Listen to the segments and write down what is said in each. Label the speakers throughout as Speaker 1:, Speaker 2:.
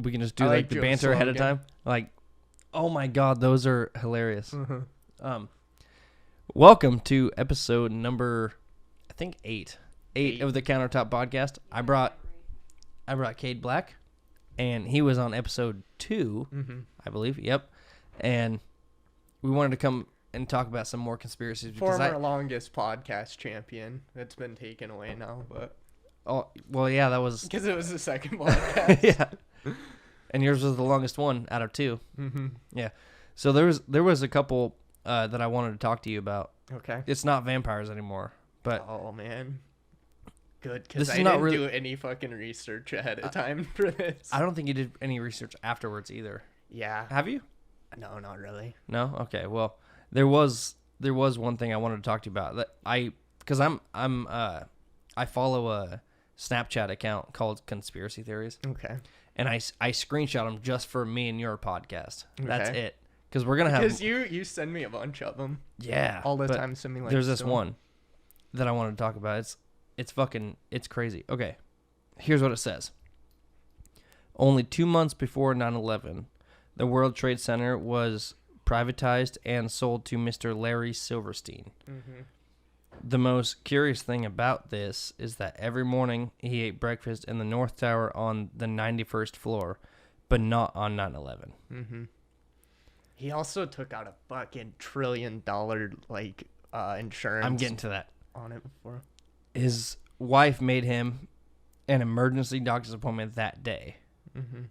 Speaker 1: we can just do like the
Speaker 2: Joe
Speaker 1: banter ahead of
Speaker 2: slogan.
Speaker 1: time. Like, oh my God, those are hilarious.
Speaker 2: Mm-hmm.
Speaker 1: Welcome to episode number, I think 8
Speaker 2: Eight.
Speaker 1: of the Countertop Podcast. I brought Cayde Black, and he was on episode 2, I believe. Yep. And we wanted to come and talk about some more conspiracies because
Speaker 2: Former longest podcast champion. It's been taken away now, but
Speaker 1: yeah, that was
Speaker 2: because it was the second podcast.
Speaker 1: yeah. And yours was the longest one out of 2.
Speaker 2: Mm-hmm.
Speaker 1: Yeah. So there was a couple that I wanted to talk to you about.
Speaker 2: Okay.
Speaker 1: It's not vampires anymore, but
Speaker 2: Oh man. Good, because
Speaker 1: This
Speaker 2: I
Speaker 1: is not
Speaker 2: didn't
Speaker 1: really-
Speaker 2: do any fucking research ahead of time for this.
Speaker 1: I don't think you did any research afterwards either.
Speaker 2: Yeah.
Speaker 1: Have you?
Speaker 2: No, not really.
Speaker 1: No? Okay. Well, there was one thing I wanted to talk to you about that I follow a Snapchat account called Conspiracy Theories,
Speaker 2: Okay.
Speaker 1: and I screenshot them just for me and your podcast. That's
Speaker 2: Okay.
Speaker 1: it. Because we're gonna have
Speaker 2: Because you send me a bunch of them
Speaker 1: yeah
Speaker 2: all the
Speaker 1: but
Speaker 2: time. Send me like
Speaker 1: there's this
Speaker 2: some.
Speaker 1: one that I wanted to talk about. It's crazy. Okay, here's what it says. Only 2 months before 9/11, the World Trade Center was privatized and sold to Mr. Larry Silverstein.
Speaker 2: Mm-hmm.
Speaker 1: The most curious thing about this is that every morning he ate breakfast in the North Tower on the 91st floor, but not on 9/11.
Speaker 2: Mm-hmm. He also took out a fucking $1 trillion insurance.
Speaker 1: I'm getting to that.
Speaker 2: on it before.
Speaker 1: His wife made him an emergency doctor's appointment that day.
Speaker 2: Mm-hmm.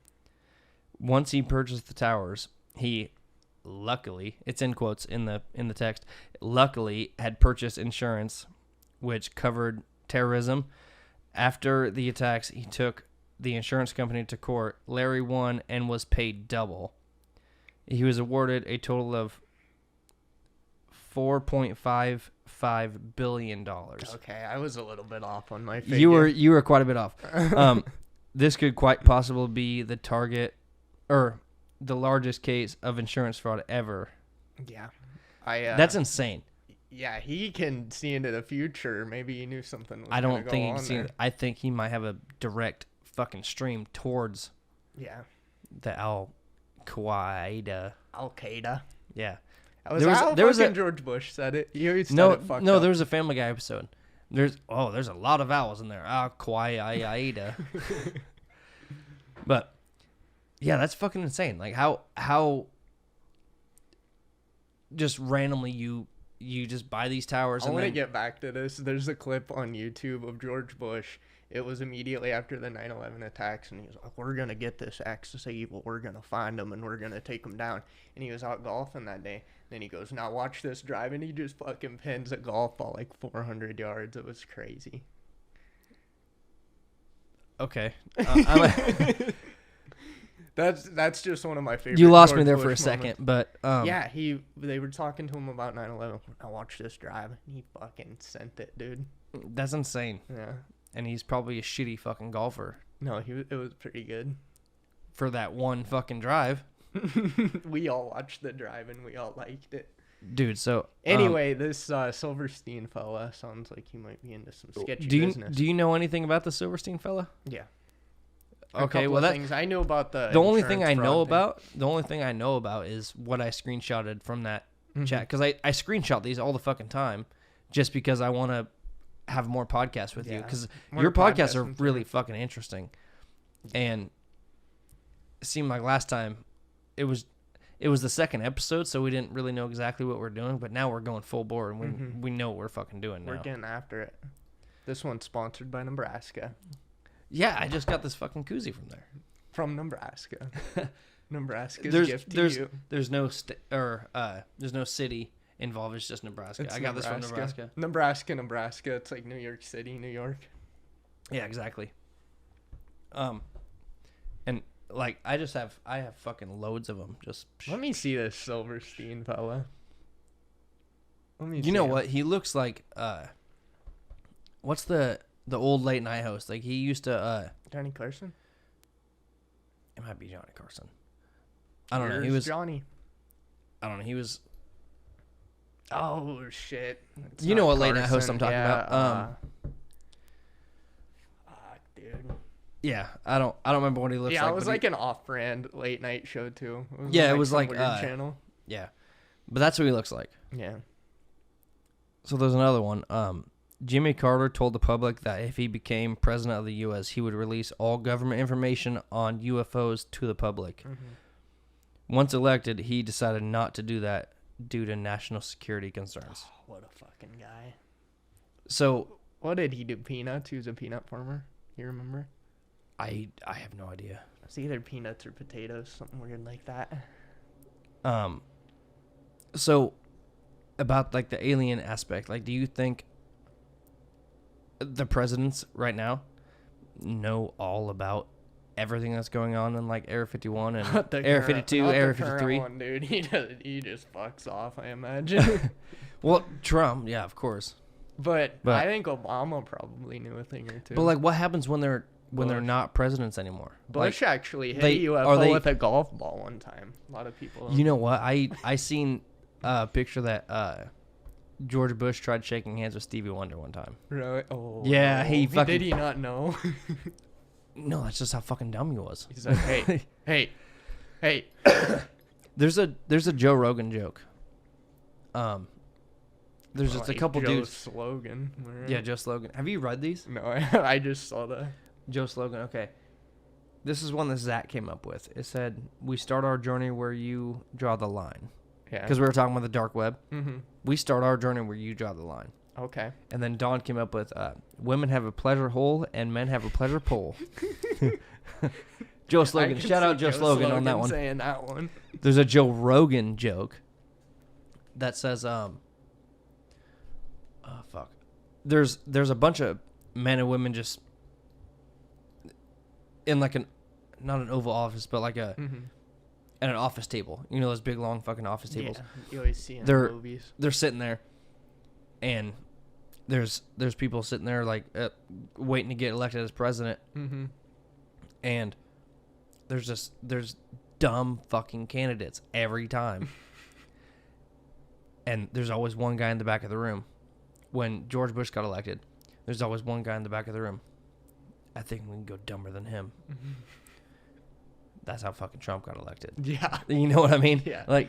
Speaker 1: Once he purchased the towers, he luckily, it's in quotes in the text, luckily had purchased insurance which covered terrorism. After the attacks, he took the insurance company to court. Larry won and was paid double. He was awarded a total of $4.55 billion.
Speaker 2: Okay, I was a little bit off on my figure.
Speaker 1: You were quite a bit off. This could quite possibly be the target or the largest case of insurance fraud ever.
Speaker 2: Yeah.
Speaker 1: That's insane.
Speaker 2: Yeah, he can see into the future. Maybe he knew something was
Speaker 1: I
Speaker 2: gonna
Speaker 1: don't
Speaker 2: go
Speaker 1: think he
Speaker 2: on
Speaker 1: can see
Speaker 2: there.
Speaker 1: it. I think he might have a direct fucking stream towards
Speaker 2: Yeah.
Speaker 1: the Al-Qaeda.
Speaker 2: Al-Qaeda.
Speaker 1: Yeah.
Speaker 2: That was
Speaker 1: There was-
Speaker 2: how
Speaker 1: there was
Speaker 2: fucking
Speaker 1: a-
Speaker 2: George Bush said it. He always said
Speaker 1: No,
Speaker 2: it fucked
Speaker 1: no,
Speaker 2: up.
Speaker 1: there was a Family Guy episode. There's a lot of vowels in there. Al-Qaeda. But yeah, that's fucking insane. Like how just randomly you just buy these towers
Speaker 2: I
Speaker 1: and
Speaker 2: want to
Speaker 1: then
Speaker 2: get back to this. There's a clip on YouTube of George Bush. It was immediately after the 9/11 attacks, and he was like, "We're gonna get this axis of evil. We're gonna find them, and we're gonna take them down." And he was out golfing that day. Then he goes, "Now watch this drive," and he just fucking pins a golf ball like 400 yards. It was crazy.
Speaker 1: okay.
Speaker 2: That's just one of my favorite.
Speaker 1: You lost me
Speaker 2: George
Speaker 1: there
Speaker 2: Bush
Speaker 1: for a second,
Speaker 2: moments.
Speaker 1: but
Speaker 2: Yeah, they were talking to him about 9/11. Now watch this drive, and he fucking sent it, dude.
Speaker 1: that's insane.
Speaker 2: Yeah.
Speaker 1: And he's probably a shitty fucking golfer
Speaker 2: No, it was pretty good.
Speaker 1: for that one fucking drive.
Speaker 2: We all watched the drive and we all liked it.
Speaker 1: Dude, so
Speaker 2: Anyway, this Silverstein fella sounds like he might be into some sketchy business.
Speaker 1: do you know anything about the Silverstein fella?
Speaker 2: Yeah.
Speaker 1: Okay, well
Speaker 2: things I know about the
Speaker 1: only thing I
Speaker 2: insurance
Speaker 1: know
Speaker 2: fraud
Speaker 1: about is what I screenshotted from that
Speaker 2: thing.
Speaker 1: chat, because I screenshot these all the fucking time just because I want to have more podcasts with you,
Speaker 2: Yeah,
Speaker 1: because
Speaker 2: more
Speaker 1: your podcasts are
Speaker 2: podcasting
Speaker 1: really
Speaker 2: too.
Speaker 1: fucking interesting. And it seemed like last time it was the second episode, so we didn't really know exactly what we're doing, but now we're going full bore and we know what we're fucking doing now.
Speaker 2: We're getting after it. This one's sponsored by Nebraska.
Speaker 1: Yeah, I just got this fucking koozie from there.
Speaker 2: From Nebraska. Nebraska's
Speaker 1: There's
Speaker 2: gift to
Speaker 1: there's
Speaker 2: you.
Speaker 1: there's no there's no city involved. It's just Nebraska.
Speaker 2: It's
Speaker 1: I got this from Nebraska.
Speaker 2: Nebraska. It's like New York City, New York.
Speaker 1: Yeah, exactly. And like I have fucking loads of them. Just
Speaker 2: Let me see this Silverstein fella. Let me
Speaker 1: you
Speaker 2: see
Speaker 1: know
Speaker 2: him.
Speaker 1: what he looks like? What's the old late night host? Like he used to.
Speaker 2: Johnny Carson?
Speaker 1: It might be Johnny Carson. I don't know. He
Speaker 2: Here's
Speaker 1: was.
Speaker 2: Johnny.
Speaker 1: I don't know. He was.
Speaker 2: Oh shit! It's
Speaker 1: You know
Speaker 2: not
Speaker 1: what late night host I'm talking
Speaker 2: Yeah,
Speaker 1: about.
Speaker 2: fuck, dude.
Speaker 1: Yeah, I don't remember what he looks like.
Speaker 2: Yeah, it was like an off-brand late night show too.
Speaker 1: It was
Speaker 2: some
Speaker 1: like
Speaker 2: weird channel.
Speaker 1: Yeah, but that's what he looks like.
Speaker 2: Yeah.
Speaker 1: So there's another one. Jimmy Carter told the public that if he became president of the U.S., he would release all government information on UFOs to the public.
Speaker 2: Mm-hmm.
Speaker 1: Once elected, he decided not to do that due to national security concerns.
Speaker 2: Oh, what a fucking guy.
Speaker 1: So
Speaker 2: what did he do? Peanuts? He was a peanut farmer. You remember?
Speaker 1: I have no idea.
Speaker 2: It's either peanuts or potatoes, something weird like that.
Speaker 1: So about like the alien aspect, like, do you think the presidents right now know all about everything that's going on in like Area 51 and Area 52, Area 53?
Speaker 2: One, dude. He just fucks off, I imagine.
Speaker 1: Well, Trump, yeah, of course.
Speaker 2: But I think Obama probably knew a thing or two.
Speaker 1: But like, what happens when they're not presidents anymore?
Speaker 2: Bush
Speaker 1: like,
Speaker 2: actually hit a UFO with a golf ball one time. A lot of people.
Speaker 1: You know what? I seen a picture that George Bush tried shaking hands with Stevie Wonder one time.
Speaker 2: Really? Oh.
Speaker 1: Yeah,
Speaker 2: no.
Speaker 1: he fucking.
Speaker 2: Did he not know?
Speaker 1: No, that's just how fucking dumb he was.
Speaker 2: He's like, hey.
Speaker 1: There's a Joe Rogan joke. There's just a couple
Speaker 2: Joe
Speaker 1: dudes.
Speaker 2: Slogan.
Speaker 1: Yeah, Joe Slogan. Have you read these?
Speaker 2: No, I just saw that.
Speaker 1: Joe Slogan. Okay. This is one that Zach came up with. It said, "We start our journey where you draw the line."
Speaker 2: Yeah.
Speaker 1: Because we were talking about the dark web.
Speaker 2: Mm-hmm.
Speaker 1: We start our journey where you draw the line.
Speaker 2: Okay.
Speaker 1: And then Don came up with, "Women have a pleasure hole and men have a pleasure pole." Joe Slogan. Shout out Joe Slogan on that one.
Speaker 2: Saying that one.
Speaker 1: There's a Joe Rogan joke that says, fuck. There's a bunch of men and women just in like not an Oval Office, but like at an office table. You know those big long fucking office tables.
Speaker 2: Yeah, you always see in movies.
Speaker 1: They're sitting there, and there's people sitting there like waiting to get elected as president, and there's dumb fucking candidates every time, and there's always one guy in the back of the room. When George Bush got elected, there's always one guy in the back of the room. I think we can go dumber than him. That's how fucking Trump got elected.
Speaker 2: Yeah.
Speaker 1: You know what I mean?
Speaker 2: Yeah.
Speaker 1: Like,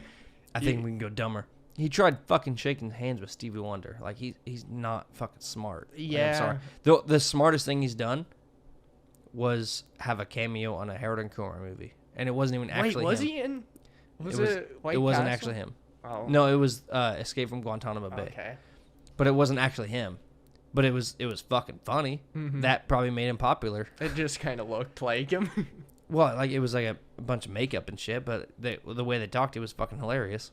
Speaker 1: I think we can go dumber. He tried fucking shaking hands with Stevie Wonder. Like, he's not fucking smart.
Speaker 2: Yeah.
Speaker 1: Like, I'm sorry. The smartest thing he's done was have a cameo on a Harold and Kumar movie. And it wasn't even actually
Speaker 2: Wait, was
Speaker 1: him.
Speaker 2: he in? Was it White
Speaker 1: It wasn't
Speaker 2: Castle?
Speaker 1: actually him.
Speaker 2: Oh.
Speaker 1: No, it was Escape from Guantanamo Bay.
Speaker 2: Okay.
Speaker 1: But it wasn't actually him. But it was fucking funny. That probably made him popular.
Speaker 2: It just kind of looked like him.
Speaker 1: Well, like, it was like a bunch of makeup and shit, but the way they talked, it was fucking hilarious.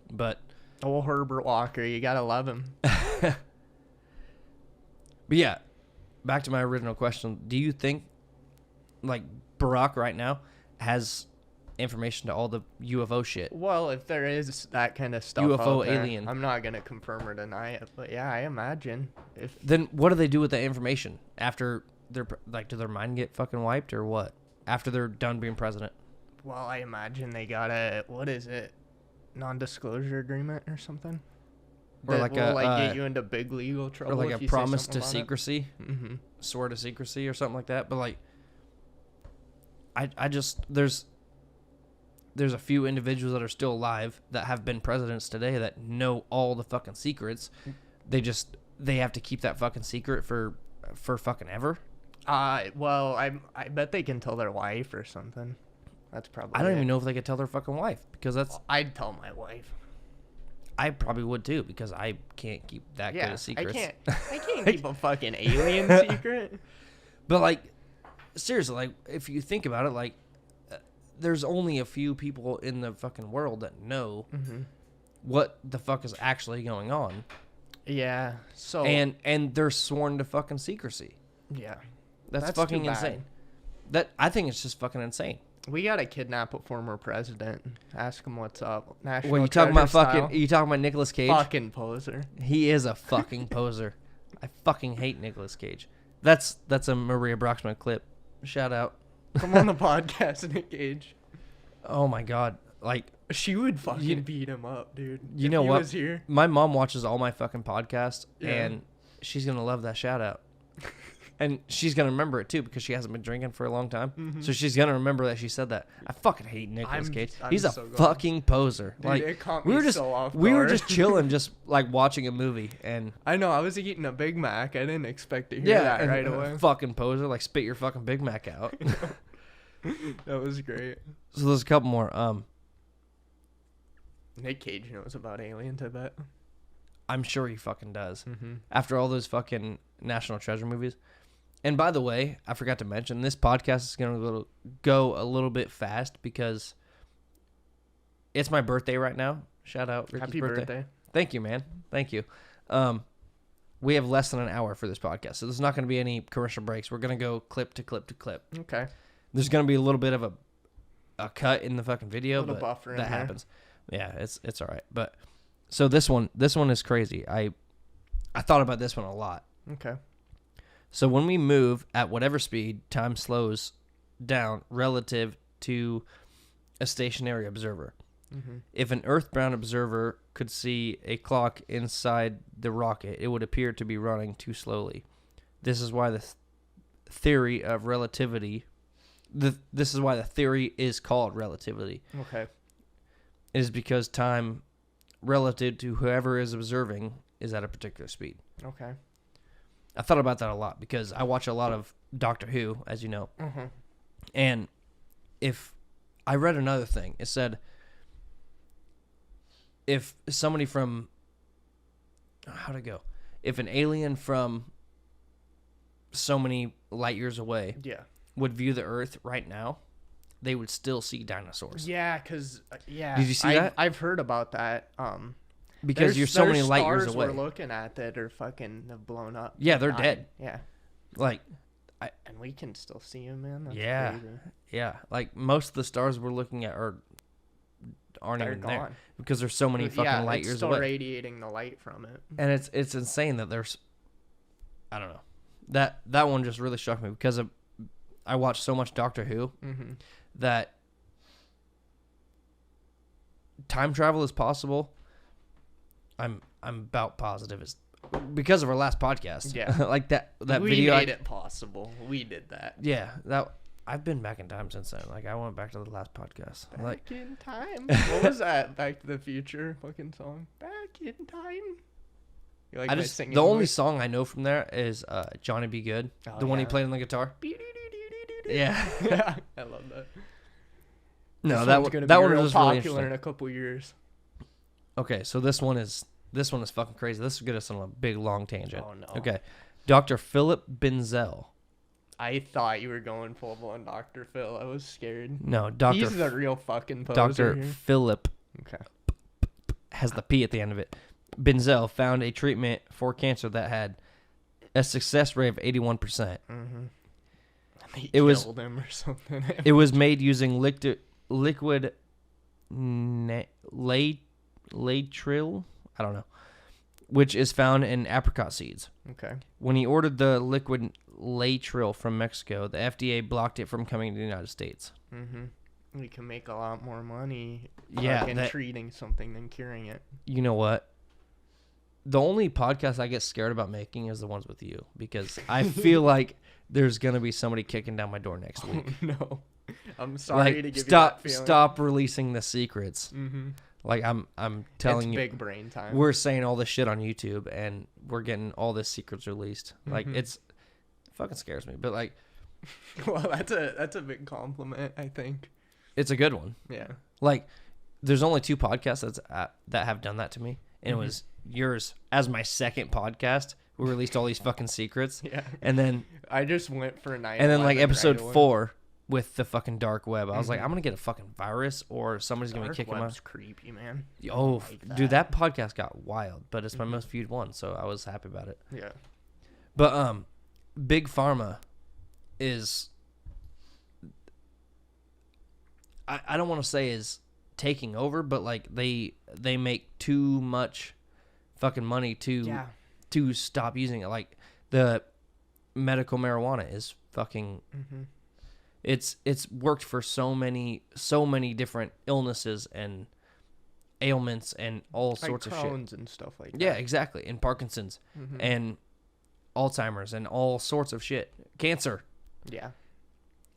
Speaker 1: But
Speaker 2: old Herbert Walker, you gotta love him.
Speaker 1: But yeah, back to my original question. Do you think, like, Barack right now has information to all the UFO shit?
Speaker 2: Well, if there is that kind of stuff
Speaker 1: UFO
Speaker 2: out there,
Speaker 1: alien.
Speaker 2: I'm not gonna confirm or deny it, but yeah, I imagine if.
Speaker 1: Then what do they do with that information after they're like? Do their mind get fucking wiped or what? After they're done being president?
Speaker 2: Well, I imagine they got what is it, non-disclosure agreement or something.
Speaker 1: Or
Speaker 2: that
Speaker 1: like
Speaker 2: will get you into big legal trouble.
Speaker 1: Or like
Speaker 2: if
Speaker 1: a
Speaker 2: you say
Speaker 1: promise
Speaker 2: something
Speaker 1: to
Speaker 2: about it.
Speaker 1: secrecy, sword of secrecy or something like that. But like, I just there's a few individuals that are still alive that have been presidents today that know all the fucking secrets. They have to keep that fucking secret for fucking ever.
Speaker 2: Well, I bet they can tell their wife or something. That's probably.
Speaker 1: I don't even know if they could tell their fucking wife because that's.
Speaker 2: Well, I'd tell my wife.
Speaker 1: I probably would too because I can't keep that good of secrets.
Speaker 2: I can't keep a fucking alien secret.
Speaker 1: But like, seriously, like if you think about it, like, there's only a few people in the fucking world that know what the fuck is actually going on.
Speaker 2: Yeah. So.
Speaker 1: And they're sworn to fucking secrecy.
Speaker 2: Yeah.
Speaker 1: That's fucking insane. I think it's just fucking insane.
Speaker 2: We gotta kidnap a former president. Ask him what's up. National
Speaker 1: Well, you talking about
Speaker 2: Treasure
Speaker 1: fucking?
Speaker 2: style.
Speaker 1: You talking about Nicolas Cage?
Speaker 2: Fucking poser.
Speaker 1: He is a fucking poser. I fucking hate Nicolas Cage. That's a Maria Broxman clip. Shout out.
Speaker 2: Come on the podcast, Nick Cage.
Speaker 1: Oh my god, like
Speaker 2: she would fucking beat him up, dude.
Speaker 1: You know what?
Speaker 2: Was here.
Speaker 1: My mom watches all my fucking podcasts,
Speaker 2: Yeah.
Speaker 1: and she's gonna love that shout out. And she's going to remember it, too, because she hasn't been drinking for a long time.
Speaker 2: Mm-hmm.
Speaker 1: So she's going to remember that she said that. I fucking hate Nicolas Cage. He's a
Speaker 2: so glad.
Speaker 1: fucking poser.
Speaker 2: Dude,
Speaker 1: like,
Speaker 2: it caught
Speaker 1: we were
Speaker 2: me
Speaker 1: just
Speaker 2: so off
Speaker 1: we were
Speaker 2: guard.
Speaker 1: just chilling, just like watching a movie. And
Speaker 2: I know, I was eating a Big Mac. I didn't expect to hear that
Speaker 1: and
Speaker 2: right away.
Speaker 1: fucking poser. Like, spit your fucking Big Mac out.
Speaker 2: That was great.
Speaker 1: So there's a couple more.
Speaker 2: Nick Cage knows about aliens, I bet.
Speaker 1: I'm sure he fucking does.
Speaker 2: Mm-hmm.
Speaker 1: After all those fucking National Treasure movies. And by the way, I forgot to mention, this podcast is going to go a little bit fast because it's my birthday right now. Shout out Ricky's
Speaker 2: Happy birthday.
Speaker 1: Thank you, man. Thank you. We have less than an hour for this podcast, so there's not going to be any commercial breaks. We're going to go clip to clip to clip.
Speaker 2: Okay.
Speaker 1: There's going to be a little bit of a cut in the fucking video, but
Speaker 2: buffer in
Speaker 1: that
Speaker 2: there.
Speaker 1: happens. Yeah, it's all right. But so this one is crazy. I thought about this one a lot.
Speaker 2: Okay.
Speaker 1: So when we move at whatever speed, time slows down relative to a stationary observer.
Speaker 2: Mm-hmm.
Speaker 1: If an earthbound observer could see a clock inside the rocket, it would appear to be running too slowly. This is why the theory of relativity. This is why the theory is called relativity.
Speaker 2: Okay.
Speaker 1: It is because time relative to whoever is observing is at a particular speed.
Speaker 2: Okay.
Speaker 1: I thought about that a lot because I watch a lot of Doctor Who, as you know.
Speaker 2: Mm-hmm.
Speaker 1: And if I read another thing, it said if somebody from how'd it go? If an alien from so many light years away
Speaker 2: Yeah.
Speaker 1: would view the Earth right now, they would still see dinosaurs.
Speaker 2: Yeah, because, yeah.
Speaker 1: Did you see that?
Speaker 2: I've heard about that.
Speaker 1: Because you're so many light years away.
Speaker 2: We're looking at that are fucking have blown up.
Speaker 1: Yeah, they're
Speaker 2: Died.
Speaker 1: dead.
Speaker 2: Yeah.
Speaker 1: Like,
Speaker 2: And we can still see them, man. That's
Speaker 1: yeah,
Speaker 2: crazy.
Speaker 1: yeah. Like most of the stars we're looking at aren't
Speaker 2: They're
Speaker 1: even
Speaker 2: gone.
Speaker 1: there because there's so many fucking light years
Speaker 2: still
Speaker 1: away.
Speaker 2: radiating the light from it.
Speaker 1: And it's insane that there's, I don't know, that one just really struck me because I watched so much Doctor Who
Speaker 2: Mm-hmm.
Speaker 1: that time travel is possible. I'm about positive it's because of our last podcast.
Speaker 2: Yeah.
Speaker 1: Like that
Speaker 2: we
Speaker 1: video.
Speaker 2: made it possible. We did that.
Speaker 1: Yeah, that I've been back in time since then. Like I went back to the last podcast.
Speaker 2: Back in time. What was that? Back to the Future fucking song. Back in time. You like
Speaker 1: I
Speaker 2: my
Speaker 1: just
Speaker 2: singing
Speaker 1: the only
Speaker 2: voice?
Speaker 1: song I know from there is Johnny Be Good,
Speaker 2: Oh,
Speaker 1: the one he
Speaker 2: yeah.
Speaker 1: played on the guitar. Yeah.
Speaker 2: Yeah, I love that.
Speaker 1: No,
Speaker 2: This
Speaker 1: that
Speaker 2: one's
Speaker 1: one
Speaker 2: gonna
Speaker 1: that
Speaker 2: be
Speaker 1: one
Speaker 2: real
Speaker 1: was really
Speaker 2: popular
Speaker 1: interesting.
Speaker 2: in a couple years.
Speaker 1: Okay, so this one is fucking crazy. This will get us on a big long tangent.
Speaker 2: Oh no.
Speaker 1: Okay, Dr. Philip Benzel.
Speaker 2: I thought you were going full on Dr. Phil. I was scared.
Speaker 1: No, Dr.
Speaker 2: He's the real fucking poser
Speaker 1: Dr.
Speaker 2: here.
Speaker 1: Philip
Speaker 2: Okay.
Speaker 1: has the P at the end of it. Benzel found a treatment for cancer that had a success rate of 81%.
Speaker 2: Mm-hmm. They
Speaker 1: It was-
Speaker 2: killed him or something.
Speaker 1: It was made using liquid latril, I don't know, which is found in apricot seeds.
Speaker 2: Okay.
Speaker 1: When he ordered the liquid latril from Mexico, the FDA blocked it from coming to the United States.
Speaker 2: Mm-hmm. We can make a lot more money
Speaker 1: Yeah,
Speaker 2: fucking
Speaker 1: that-
Speaker 2: treating something than curing it.
Speaker 1: You know what? The only podcast I get scared about making is the ones with you because I feel like there's gonna be somebody kicking down my door next week.
Speaker 2: Oh, no. I'm sorry to
Speaker 1: Like
Speaker 2: give
Speaker 1: stop
Speaker 2: you that feeling.
Speaker 1: stop releasing the secrets.
Speaker 2: Mm-hmm.
Speaker 1: Like I'm telling
Speaker 2: It's
Speaker 1: you,
Speaker 2: big brain time.
Speaker 1: we're saying all this shit on YouTube and we're getting all this secrets released. Like
Speaker 2: Mhm.
Speaker 1: it fucking scares me. But like
Speaker 2: Well, that's a big compliment, I think.
Speaker 1: it's a good one.
Speaker 2: Yeah.
Speaker 1: Like there's only 2 podcasts that have done that to me, and
Speaker 2: Mhm.
Speaker 1: it was yours as my second podcast. We released all these fucking secrets,
Speaker 2: Yeah.
Speaker 1: and then
Speaker 2: I just went for 9/11
Speaker 1: like episode
Speaker 2: right away.
Speaker 1: 4 with the fucking dark web. I was like,
Speaker 2: Mhm.
Speaker 1: I'm gonna get a fucking virus or somebody's gonna be
Speaker 2: Dark
Speaker 1: kicking my.
Speaker 2: web's creepy, man.
Speaker 1: Oh,
Speaker 2: like
Speaker 1: dude, that podcast got wild, but it's my
Speaker 2: Mhm.
Speaker 1: most viewed one, so I was happy about it.
Speaker 2: Yeah.
Speaker 1: But Big Pharma is I don't want to say is taking over, but like they make too much fucking money
Speaker 2: Yeah.
Speaker 1: to stop using it. Like the medical marijuana is fucking
Speaker 2: Mm-hmm.
Speaker 1: it's worked for so many different illnesses and ailments and all
Speaker 2: Like
Speaker 1: sorts of shit.
Speaker 2: Crohn's and stuff like that.
Speaker 1: Yeah, exactly. And Parkinson's.
Speaker 2: Mhm.
Speaker 1: And Alzheimer's and all sorts of shit, cancer.
Speaker 2: Yeah.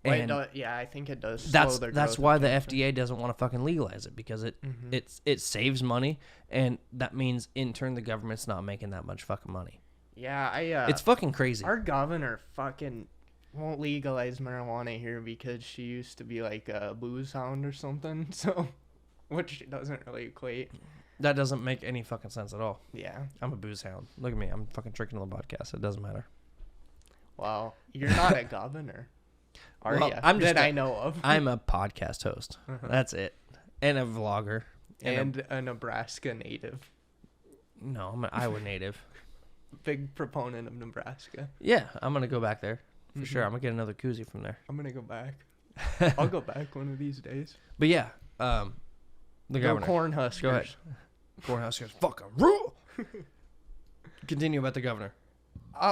Speaker 2: Well,
Speaker 1: And
Speaker 2: I think it does. Slow their
Speaker 1: that's
Speaker 2: growth
Speaker 1: why
Speaker 2: of
Speaker 1: the
Speaker 2: cancer.
Speaker 1: FDA doesn't want to fucking legalize it, because it saves money, and that means in turn the government's not making that much fucking money.
Speaker 2: Yeah,
Speaker 1: It's fucking crazy.
Speaker 2: our governor fucking won't legalize marijuana here because she used to be like a booze hound or something. So, which doesn't really equate.
Speaker 1: That doesn't make any fucking sense at all.
Speaker 2: Yeah.
Speaker 1: I'm a booze hound. Look at me. I'm fucking drinking on the podcast. It doesn't matter.
Speaker 2: Well, you're not a governor, are
Speaker 1: Well,
Speaker 2: you?
Speaker 1: I'm just
Speaker 2: I know of.
Speaker 1: I'm a podcast host. That's it. And a vlogger.
Speaker 2: And a Nebraska native.
Speaker 1: No, I'm an Iowa native.
Speaker 2: Big proponent of Nebraska.
Speaker 1: Yeah, I'm going to go back there. For sure. I'm going to get another koozie from there.
Speaker 2: I'm gonna go back. I'll go back one of these days.
Speaker 1: But yeah, the
Speaker 2: Go
Speaker 1: governor.
Speaker 2: Cornhuskers.
Speaker 1: Go ahead. Cornhuskers fucking rule. Continue about the governor.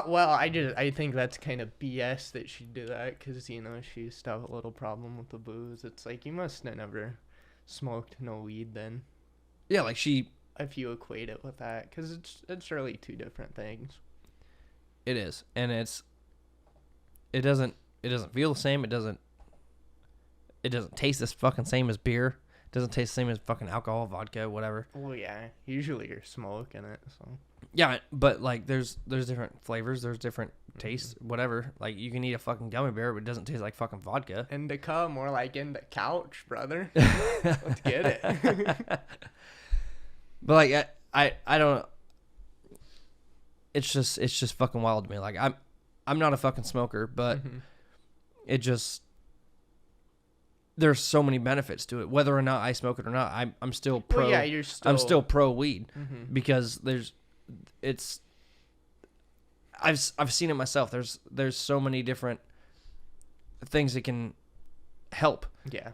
Speaker 2: Well, I think that's kind of BS that she did that because, she used to have a little problem with the booze. It's like, you must have never smoked no weed then,
Speaker 1: Yeah, like
Speaker 2: if you equate it with that, because it's really two different things.
Speaker 1: it is, and it doesn't feel the same. It doesn't taste the fucking same as beer. It doesn't taste the same as fucking alcohol, vodka, whatever.
Speaker 2: Well, yeah, usually you're smoking it, so.
Speaker 1: Yeah, but like there's different flavors, there's different tastes, whatever. Like you can eat a fucking gummy bear, but it doesn't taste like fucking vodka.
Speaker 2: Indica, more like in the couch, brother. Let's get it.
Speaker 1: But like I don't. It's just fucking wild to me. Like I'm not a fucking smoker, but it just, there's so many benefits to it. Whether or not I smoke it or not, I'm still pro.
Speaker 2: Well, yeah,
Speaker 1: I'm still pro weed because I've seen it myself. There's so many different things that can help.
Speaker 2: Yeah.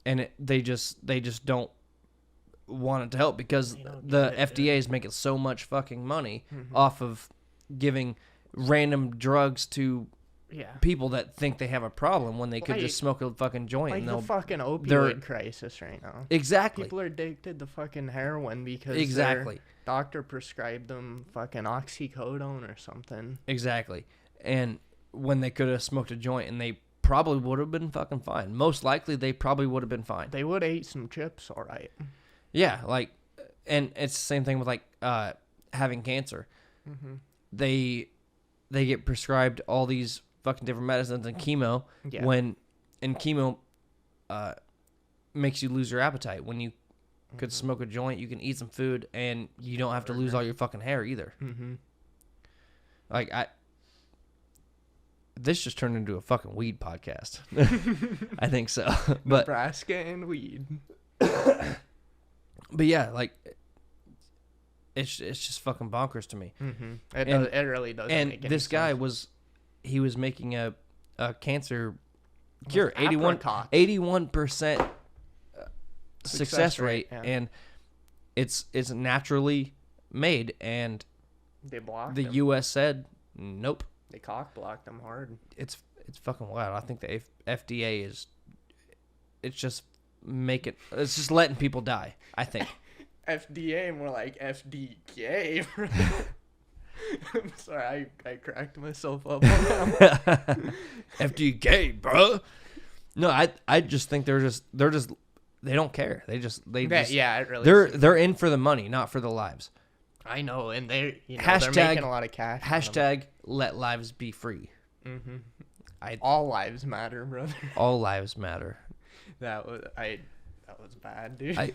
Speaker 1: And they just don't want it to help because the FDA is making so much fucking money off of giving random drugs to people that think they have a problem when they could just smoke a fucking joint.
Speaker 2: Like
Speaker 1: And
Speaker 2: the
Speaker 1: they'll
Speaker 2: fucking opioid crisis right now.
Speaker 1: Exactly.
Speaker 2: People are addicted to fucking heroin because
Speaker 1: Exactly.
Speaker 2: their doctor prescribed them fucking oxycodone or something.
Speaker 1: Exactly. And when they could have smoked a joint and they probably would have been fucking fine. Most likely they probably would have been fine.
Speaker 2: They would have ate some chips, all right.
Speaker 1: Yeah, like, and it's the same thing with like having cancer. They get prescribed all these fucking different medicines and chemo and chemo makes you lose your appetite. When you could smoke a joint, you can eat some food and you don't have to lose all your fucking hair either. Like this just turned into a fucking weed podcast. I think so. But
Speaker 2: Nebraska and weed.
Speaker 1: But yeah, like it's just fucking bonkers to me.
Speaker 2: It really doesn't.
Speaker 1: And
Speaker 2: make any
Speaker 1: this guy
Speaker 2: sense.
Speaker 1: was making a cancer
Speaker 2: With
Speaker 1: cure,
Speaker 2: apricots.
Speaker 1: 81% success rate,
Speaker 2: yeah.
Speaker 1: and it's naturally made, and
Speaker 2: They blocked
Speaker 1: the
Speaker 2: him.
Speaker 1: U.S. said nope.
Speaker 2: They cock blocked them hard.
Speaker 1: It's fucking wild. I think the FDA is just letting people die, I think.
Speaker 2: FDA, more like FDK. I'm sorry, I cracked myself up on that one.
Speaker 1: FDK, bro. No, I just think they're just they don't care. They just
Speaker 2: Yeah, it really.
Speaker 1: they're in for the money, not for the lives.
Speaker 2: I know, and they're
Speaker 1: Hashtag-
Speaker 2: making a lot of cash.
Speaker 1: Hashtag let lives be free.
Speaker 2: All lives matter, brother.
Speaker 1: All lives matter.
Speaker 2: That was bad, dude.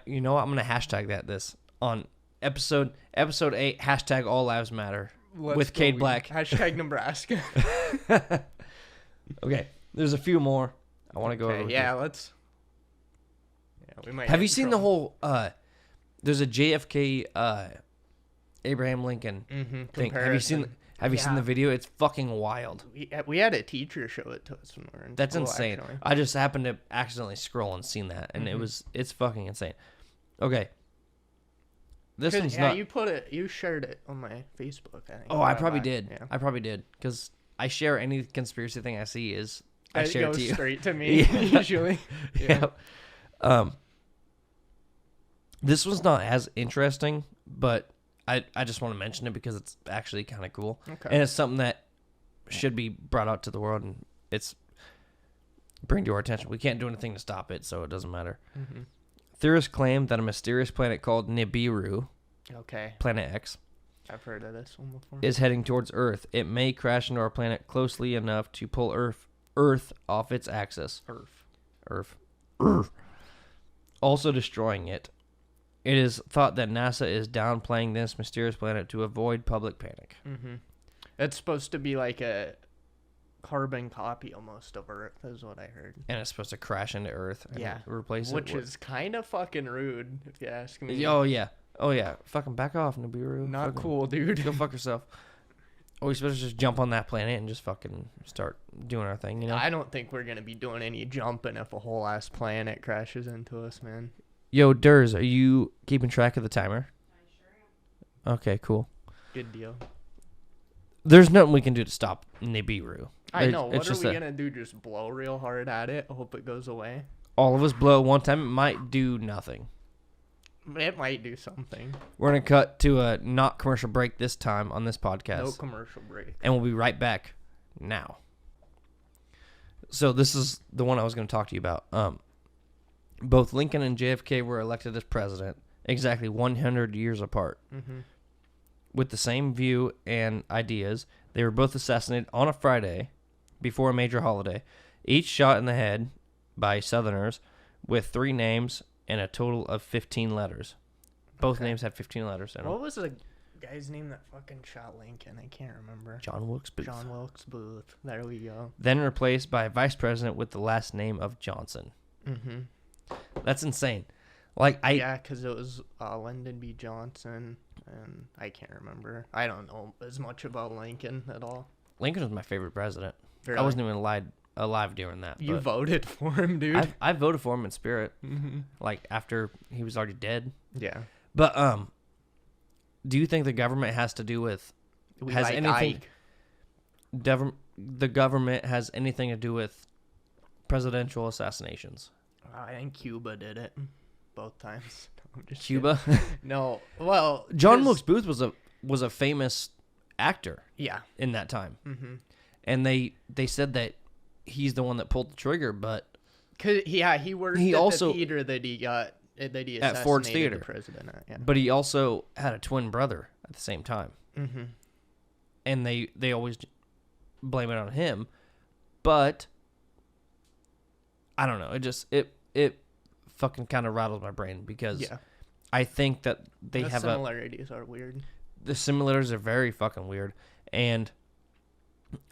Speaker 1: You know what? I'm gonna hashtag this on episode 8. Hashtag all lives matter with
Speaker 2: go
Speaker 1: Cayde
Speaker 2: weed.
Speaker 1: Black.
Speaker 2: Hashtag Nebraska.
Speaker 1: Okay, there's a few more I want to go over.
Speaker 2: Yeah, let's. Yeah, we might.
Speaker 1: Have
Speaker 2: get
Speaker 1: you
Speaker 2: in
Speaker 1: seen the
Speaker 2: trouble.
Speaker 1: whole? There's a JFK Abraham Lincoln thing. Have you seen? Have you seen the video? It's fucking wild.
Speaker 2: We had a teacher show it to us when we were in
Speaker 1: That's
Speaker 2: school,
Speaker 1: insane.
Speaker 2: actually.
Speaker 1: I just happened to accidentally scroll and seen that, and it's fucking insane. Okay. This one's not.
Speaker 2: You shared it on my Facebook, I think.
Speaker 1: Oh, I probably did.
Speaker 2: Yeah.
Speaker 1: I probably did because I share any conspiracy thing I see is I
Speaker 2: It
Speaker 1: share it
Speaker 2: goes
Speaker 1: to you.
Speaker 2: straight to me
Speaker 1: Yeah.
Speaker 2: usually.
Speaker 1: Yeah. This one's not as interesting, but I just want to mention it because it's actually kind of cool.
Speaker 2: Okay.
Speaker 1: And it's something that should be brought out to the world, and it's bring to our attention. We can't do anything to stop it, so it doesn't matter.
Speaker 2: Mm-hmm.
Speaker 1: Theorists claim that a mysterious planet called Nibiru,
Speaker 2: Okay.
Speaker 1: Planet X,
Speaker 2: I've heard of this one before.
Speaker 1: is heading towards Earth. It may crash into our planet closely enough to pull Earth off its axis. Earth. Also destroying it. It is thought that NASA is downplaying this mysterious planet to avoid public panic.
Speaker 2: Mm-hmm. It's supposed to be like a carbon copy almost of Earth, is what I heard.
Speaker 1: And it's supposed to crash into Earth and replace
Speaker 2: Which
Speaker 1: it.
Speaker 2: is kind of fucking rude, if you ask me.
Speaker 1: Oh, yeah. Oh, yeah. Fucking back off, Nibiru.
Speaker 2: Not
Speaker 1: fucking
Speaker 2: cool, dude.
Speaker 1: Go fuck yourself. Are we supposed to just jump on that planet and just fucking start doing our thing, you know?
Speaker 2: I don't think we're going to be doing any jumping if a whole ass planet crashes into us, man.
Speaker 1: Yo, Durs, are you keeping track of the timer?
Speaker 3: I sure am.
Speaker 1: Okay, cool.
Speaker 2: Good deal.
Speaker 1: There's nothing we can do to stop Nibiru.
Speaker 2: I know. What
Speaker 1: It's
Speaker 2: are
Speaker 1: just
Speaker 2: we going to do? Just blow real hard at it? Hope it goes away?
Speaker 1: all of us blow one time. It might do nothing.
Speaker 2: It might do something.
Speaker 1: We're going to cut to a not commercial break this time on this podcast.
Speaker 2: No commercial break.
Speaker 1: And we'll be right back now. So this is the one I was going to talk to you about. Both Lincoln and JFK were elected as president exactly 100 years apart.
Speaker 2: Mm-hmm.
Speaker 1: With the same view and ideas, they were both assassinated on a Friday before a major holiday, each shot in the head by Southerners with 3 names and a total of 15 letters. Both names had 15 letters in them.
Speaker 2: What was the guy's name that fucking shot Lincoln? I can't remember.
Speaker 1: John Wilkes Booth.
Speaker 2: John Wilkes Booth. There we go.
Speaker 1: Then replaced by a vice president with the last name of Johnson.
Speaker 2: Mm-hmm.
Speaker 1: That's insane. Like
Speaker 2: Yeah, because it was Lyndon B. Johnson, and I can't remember. I don't know as much about Lincoln at all.
Speaker 1: Lincoln was my favorite president.
Speaker 2: Really?
Speaker 1: I wasn't even alive during that.
Speaker 2: You
Speaker 1: but
Speaker 2: voted for him, dude.
Speaker 1: I voted for him in spirit,
Speaker 2: Mm-hmm.
Speaker 1: like after he was already dead.
Speaker 2: Yeah.
Speaker 1: But do you think the government has to do with
Speaker 2: We
Speaker 1: has
Speaker 2: like
Speaker 1: anything?
Speaker 2: Ike.
Speaker 1: The government has anything to do with presidential assassinations?
Speaker 2: I think Cuba did it both times. I'm just
Speaker 1: Cuba.
Speaker 2: kidding. No. Well,
Speaker 1: John
Speaker 2: 'cause-
Speaker 1: Wilkes Booth was a famous actor
Speaker 2: Yeah.
Speaker 1: in that time,
Speaker 2: Mm-hmm.
Speaker 1: and they said that he's the one that pulled the trigger, but
Speaker 2: Cause he worked
Speaker 1: He
Speaker 2: at
Speaker 1: also-
Speaker 2: the theater that he assassinated
Speaker 1: At Ford's Theater.
Speaker 2: the president at. Yeah.
Speaker 1: but he also had a twin brother at the same time,
Speaker 2: Mm-hmm.
Speaker 1: and they always blame it on him, but I don't know. It fucking kind of rattles my brain because
Speaker 2: Yeah.
Speaker 1: I think that they
Speaker 2: The
Speaker 1: have
Speaker 2: similarities are weird.
Speaker 1: the similarities are very fucking weird, and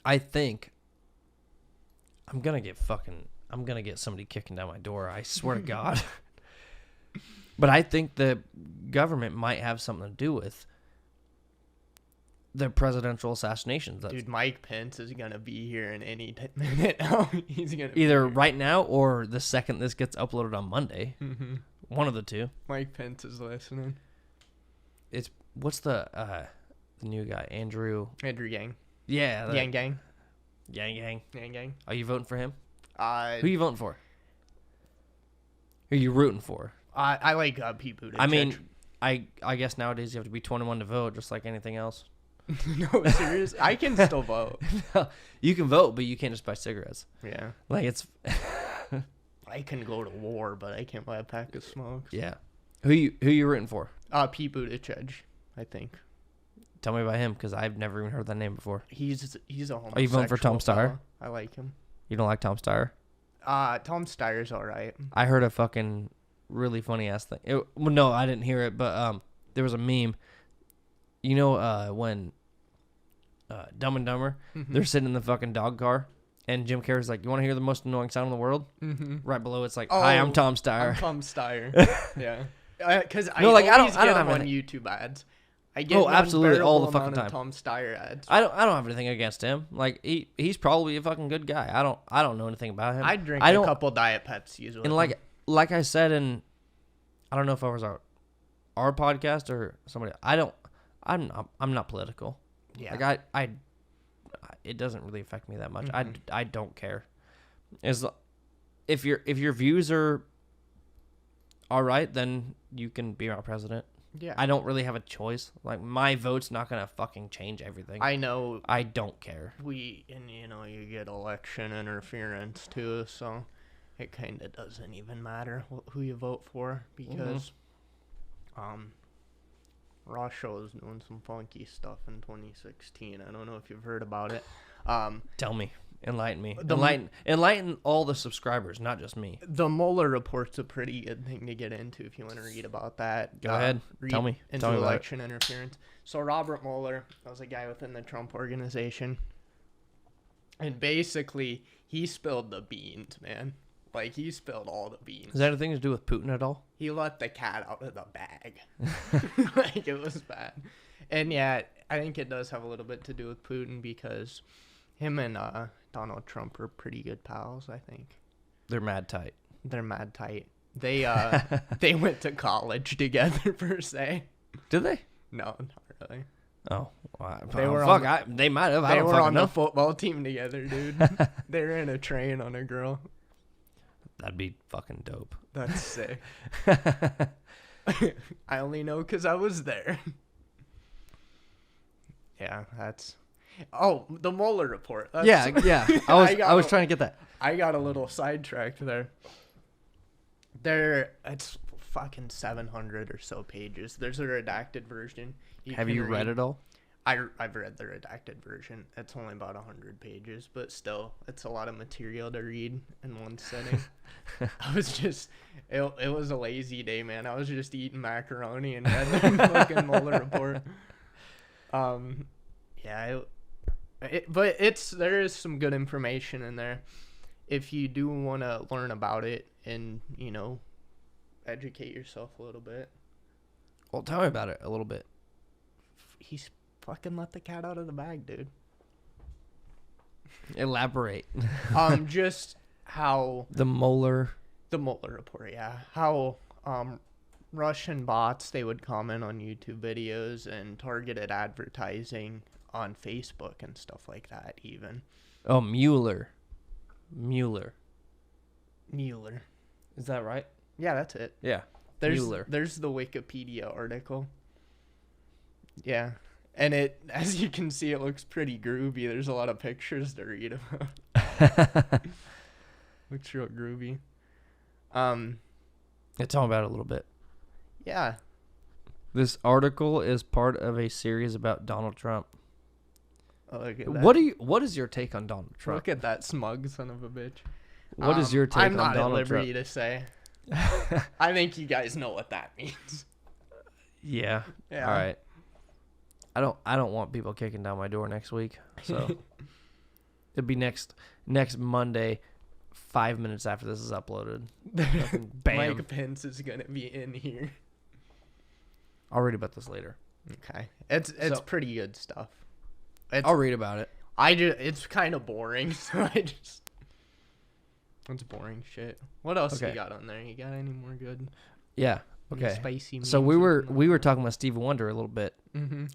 Speaker 1: I think I'm gonna get somebody kicking down my door. I swear to God. But I think the government might have something to do with the presidential assassinations. That's
Speaker 2: Dude, Mike Pence is gonna be here in any minute now. He's gonna be
Speaker 1: either
Speaker 2: here.
Speaker 1: right now or the second this gets uploaded on Monday.
Speaker 2: Mm-hmm.
Speaker 1: One of the two.
Speaker 2: Mike Pence is listening.
Speaker 1: What's the new guy? Andrew
Speaker 2: Yang.
Speaker 1: Yeah.
Speaker 2: Yang Gang.
Speaker 1: Yang.
Speaker 2: Yang Gang.
Speaker 1: Are you voting for him? Who
Speaker 2: I
Speaker 1: are you voting for? Who are you rooting for?
Speaker 2: like Pete Buttigieg.
Speaker 1: I mean, I guess nowadays you have to be 21 to vote, just like anything else.
Speaker 2: no, serious. I can still vote.
Speaker 1: You can vote, but you can't just buy cigarettes.
Speaker 2: Yeah.
Speaker 1: Like it's
Speaker 2: I can go to war, but I can't buy a pack of smokes.
Speaker 1: yeah. Who you rooting for?
Speaker 2: Pete Buttigieg, I think.
Speaker 1: Tell me about him, because I've never even heard that name before.
Speaker 2: He's a homosexual.
Speaker 1: Are you voting for Tom Steyer?
Speaker 2: fella. I like him.
Speaker 1: You don't like Tom Steyer?
Speaker 2: Tom Steyer's all right.
Speaker 1: I heard a fucking really funny ass thing. Well, no, I didn't hear it, but there was a meme. You know, when Dumb and Dumber, they're sitting in the fucking dog car, and Jim Carrey's like, "You want to hear the most annoying sound in the world?"
Speaker 2: Mm-hmm.
Speaker 1: Right below, it's like, "Hi, I'm Tom Steyer."
Speaker 2: I'm Tom Steyer. Yeah. Because I
Speaker 1: No, like, I don't
Speaker 2: get
Speaker 1: have
Speaker 2: him on
Speaker 1: anything.
Speaker 2: YouTube ads. I get
Speaker 1: Oh,
Speaker 2: an
Speaker 1: absolutely, all the
Speaker 2: unbearable
Speaker 1: fucking
Speaker 2: amount of
Speaker 1: time.
Speaker 2: Tom Steyer ads.
Speaker 1: I don't have anything against him. Like he's probably a fucking good guy. I don't know anything about him.
Speaker 2: I drink
Speaker 1: I
Speaker 2: a
Speaker 1: don't,
Speaker 2: couple Diet Pepsis with
Speaker 1: and
Speaker 2: him.
Speaker 1: like I said in, I don't know if I was our podcast or somebody. I'm not political.
Speaker 2: Yeah.
Speaker 1: Like I it doesn't really affect me that much. I don't care. If your views are all right, then you can be our president.
Speaker 2: Yeah.
Speaker 1: I don't really have a choice. Like, my vote's not gonna fucking change everything.
Speaker 2: I know
Speaker 1: I don't care.
Speaker 2: you get election interference too, so it kind of doesn't even matter who you vote for because Russia was doing some funky stuff in 2016. I don't know if you've heard about it.
Speaker 1: Tell me. Enlighten me. Enlighten all the subscribers, not just me.
Speaker 2: The Mueller report's a pretty good thing to get into if you want to read about that.
Speaker 1: Go ahead. Tell me.
Speaker 2: Into election interference. So Robert Mueller was a guy within the Trump organization. And basically, he spilled the beans, man. Like, he spilled all the beans.
Speaker 1: Does that have anything to do with Putin at all?
Speaker 2: He let the cat out of the bag. Like, it was bad. And yeah, I think it does have a little bit to do with Putin because him and Donald Trump are pretty good pals, I think.
Speaker 1: They're mad tight.
Speaker 2: They're mad tight. They they went to college together, per se.
Speaker 1: Did they?
Speaker 2: No, not really.
Speaker 1: Oh, wow.
Speaker 2: They
Speaker 1: might have.
Speaker 2: They were on the football team together, dude. They were in a train on a girl.
Speaker 1: That'd be fucking dope.
Speaker 2: That's sick. I only know because I was there. Yeah, that's... Oh, the Mueller report.
Speaker 1: Yeah. I was trying to get that.
Speaker 2: I got a little sidetracked there. It's fucking 700 or so pages. There's a redacted version.
Speaker 1: Have you read it all?
Speaker 2: I've read the redacted version. It's only about 100 pages, but still, it's a lot of material to read in one sitting. I was just... It was a lazy day, man. I was just eating macaroni and read the fucking Mueller report. Yeah, but there is some good information in there if you do want to learn about it and, educate yourself a little bit.
Speaker 1: Well, tell me about it a little bit.
Speaker 2: He's fucking let the cat out of the bag, dude.
Speaker 1: Elaborate.
Speaker 2: Just how...
Speaker 1: The Mueller
Speaker 2: report, yeah. How Russian bots, they would comment on YouTube videos and targeted advertising on Facebook and stuff like that, even.
Speaker 1: Oh, Mueller. Is that right?
Speaker 2: Yeah, that's it.
Speaker 1: Yeah.
Speaker 2: There's the Wikipedia article. Yeah. And as you can see, it looks pretty groovy. There's a lot of pictures to read about. Looks real groovy.
Speaker 1: Yeah, tell me about it a little bit.
Speaker 2: Yeah.
Speaker 1: This article is part of a series about Donald Trump.
Speaker 2: Oh, look at that.
Speaker 1: What is your take on Donald Trump?
Speaker 2: Look at that smug son of a bitch.
Speaker 1: What is your take on Donald Trump?
Speaker 2: I'm not at liberty to say. I think you guys know what that means.
Speaker 1: Yeah. All right. I don't want people kicking down my door next week. So it'll be next Monday, 5 minutes after this is uploaded. Bam.
Speaker 2: Mike Pence is gonna be in here.
Speaker 1: I'll read about this later.
Speaker 2: Okay. It's pretty good stuff.
Speaker 1: I'll read about it.
Speaker 2: It's kind of boring, so it's boring shit. What else you got on there? You got any more good?
Speaker 1: Yeah. Okay.
Speaker 2: Spicy memes?
Speaker 1: So we were talking about Stevie Wonder a little bit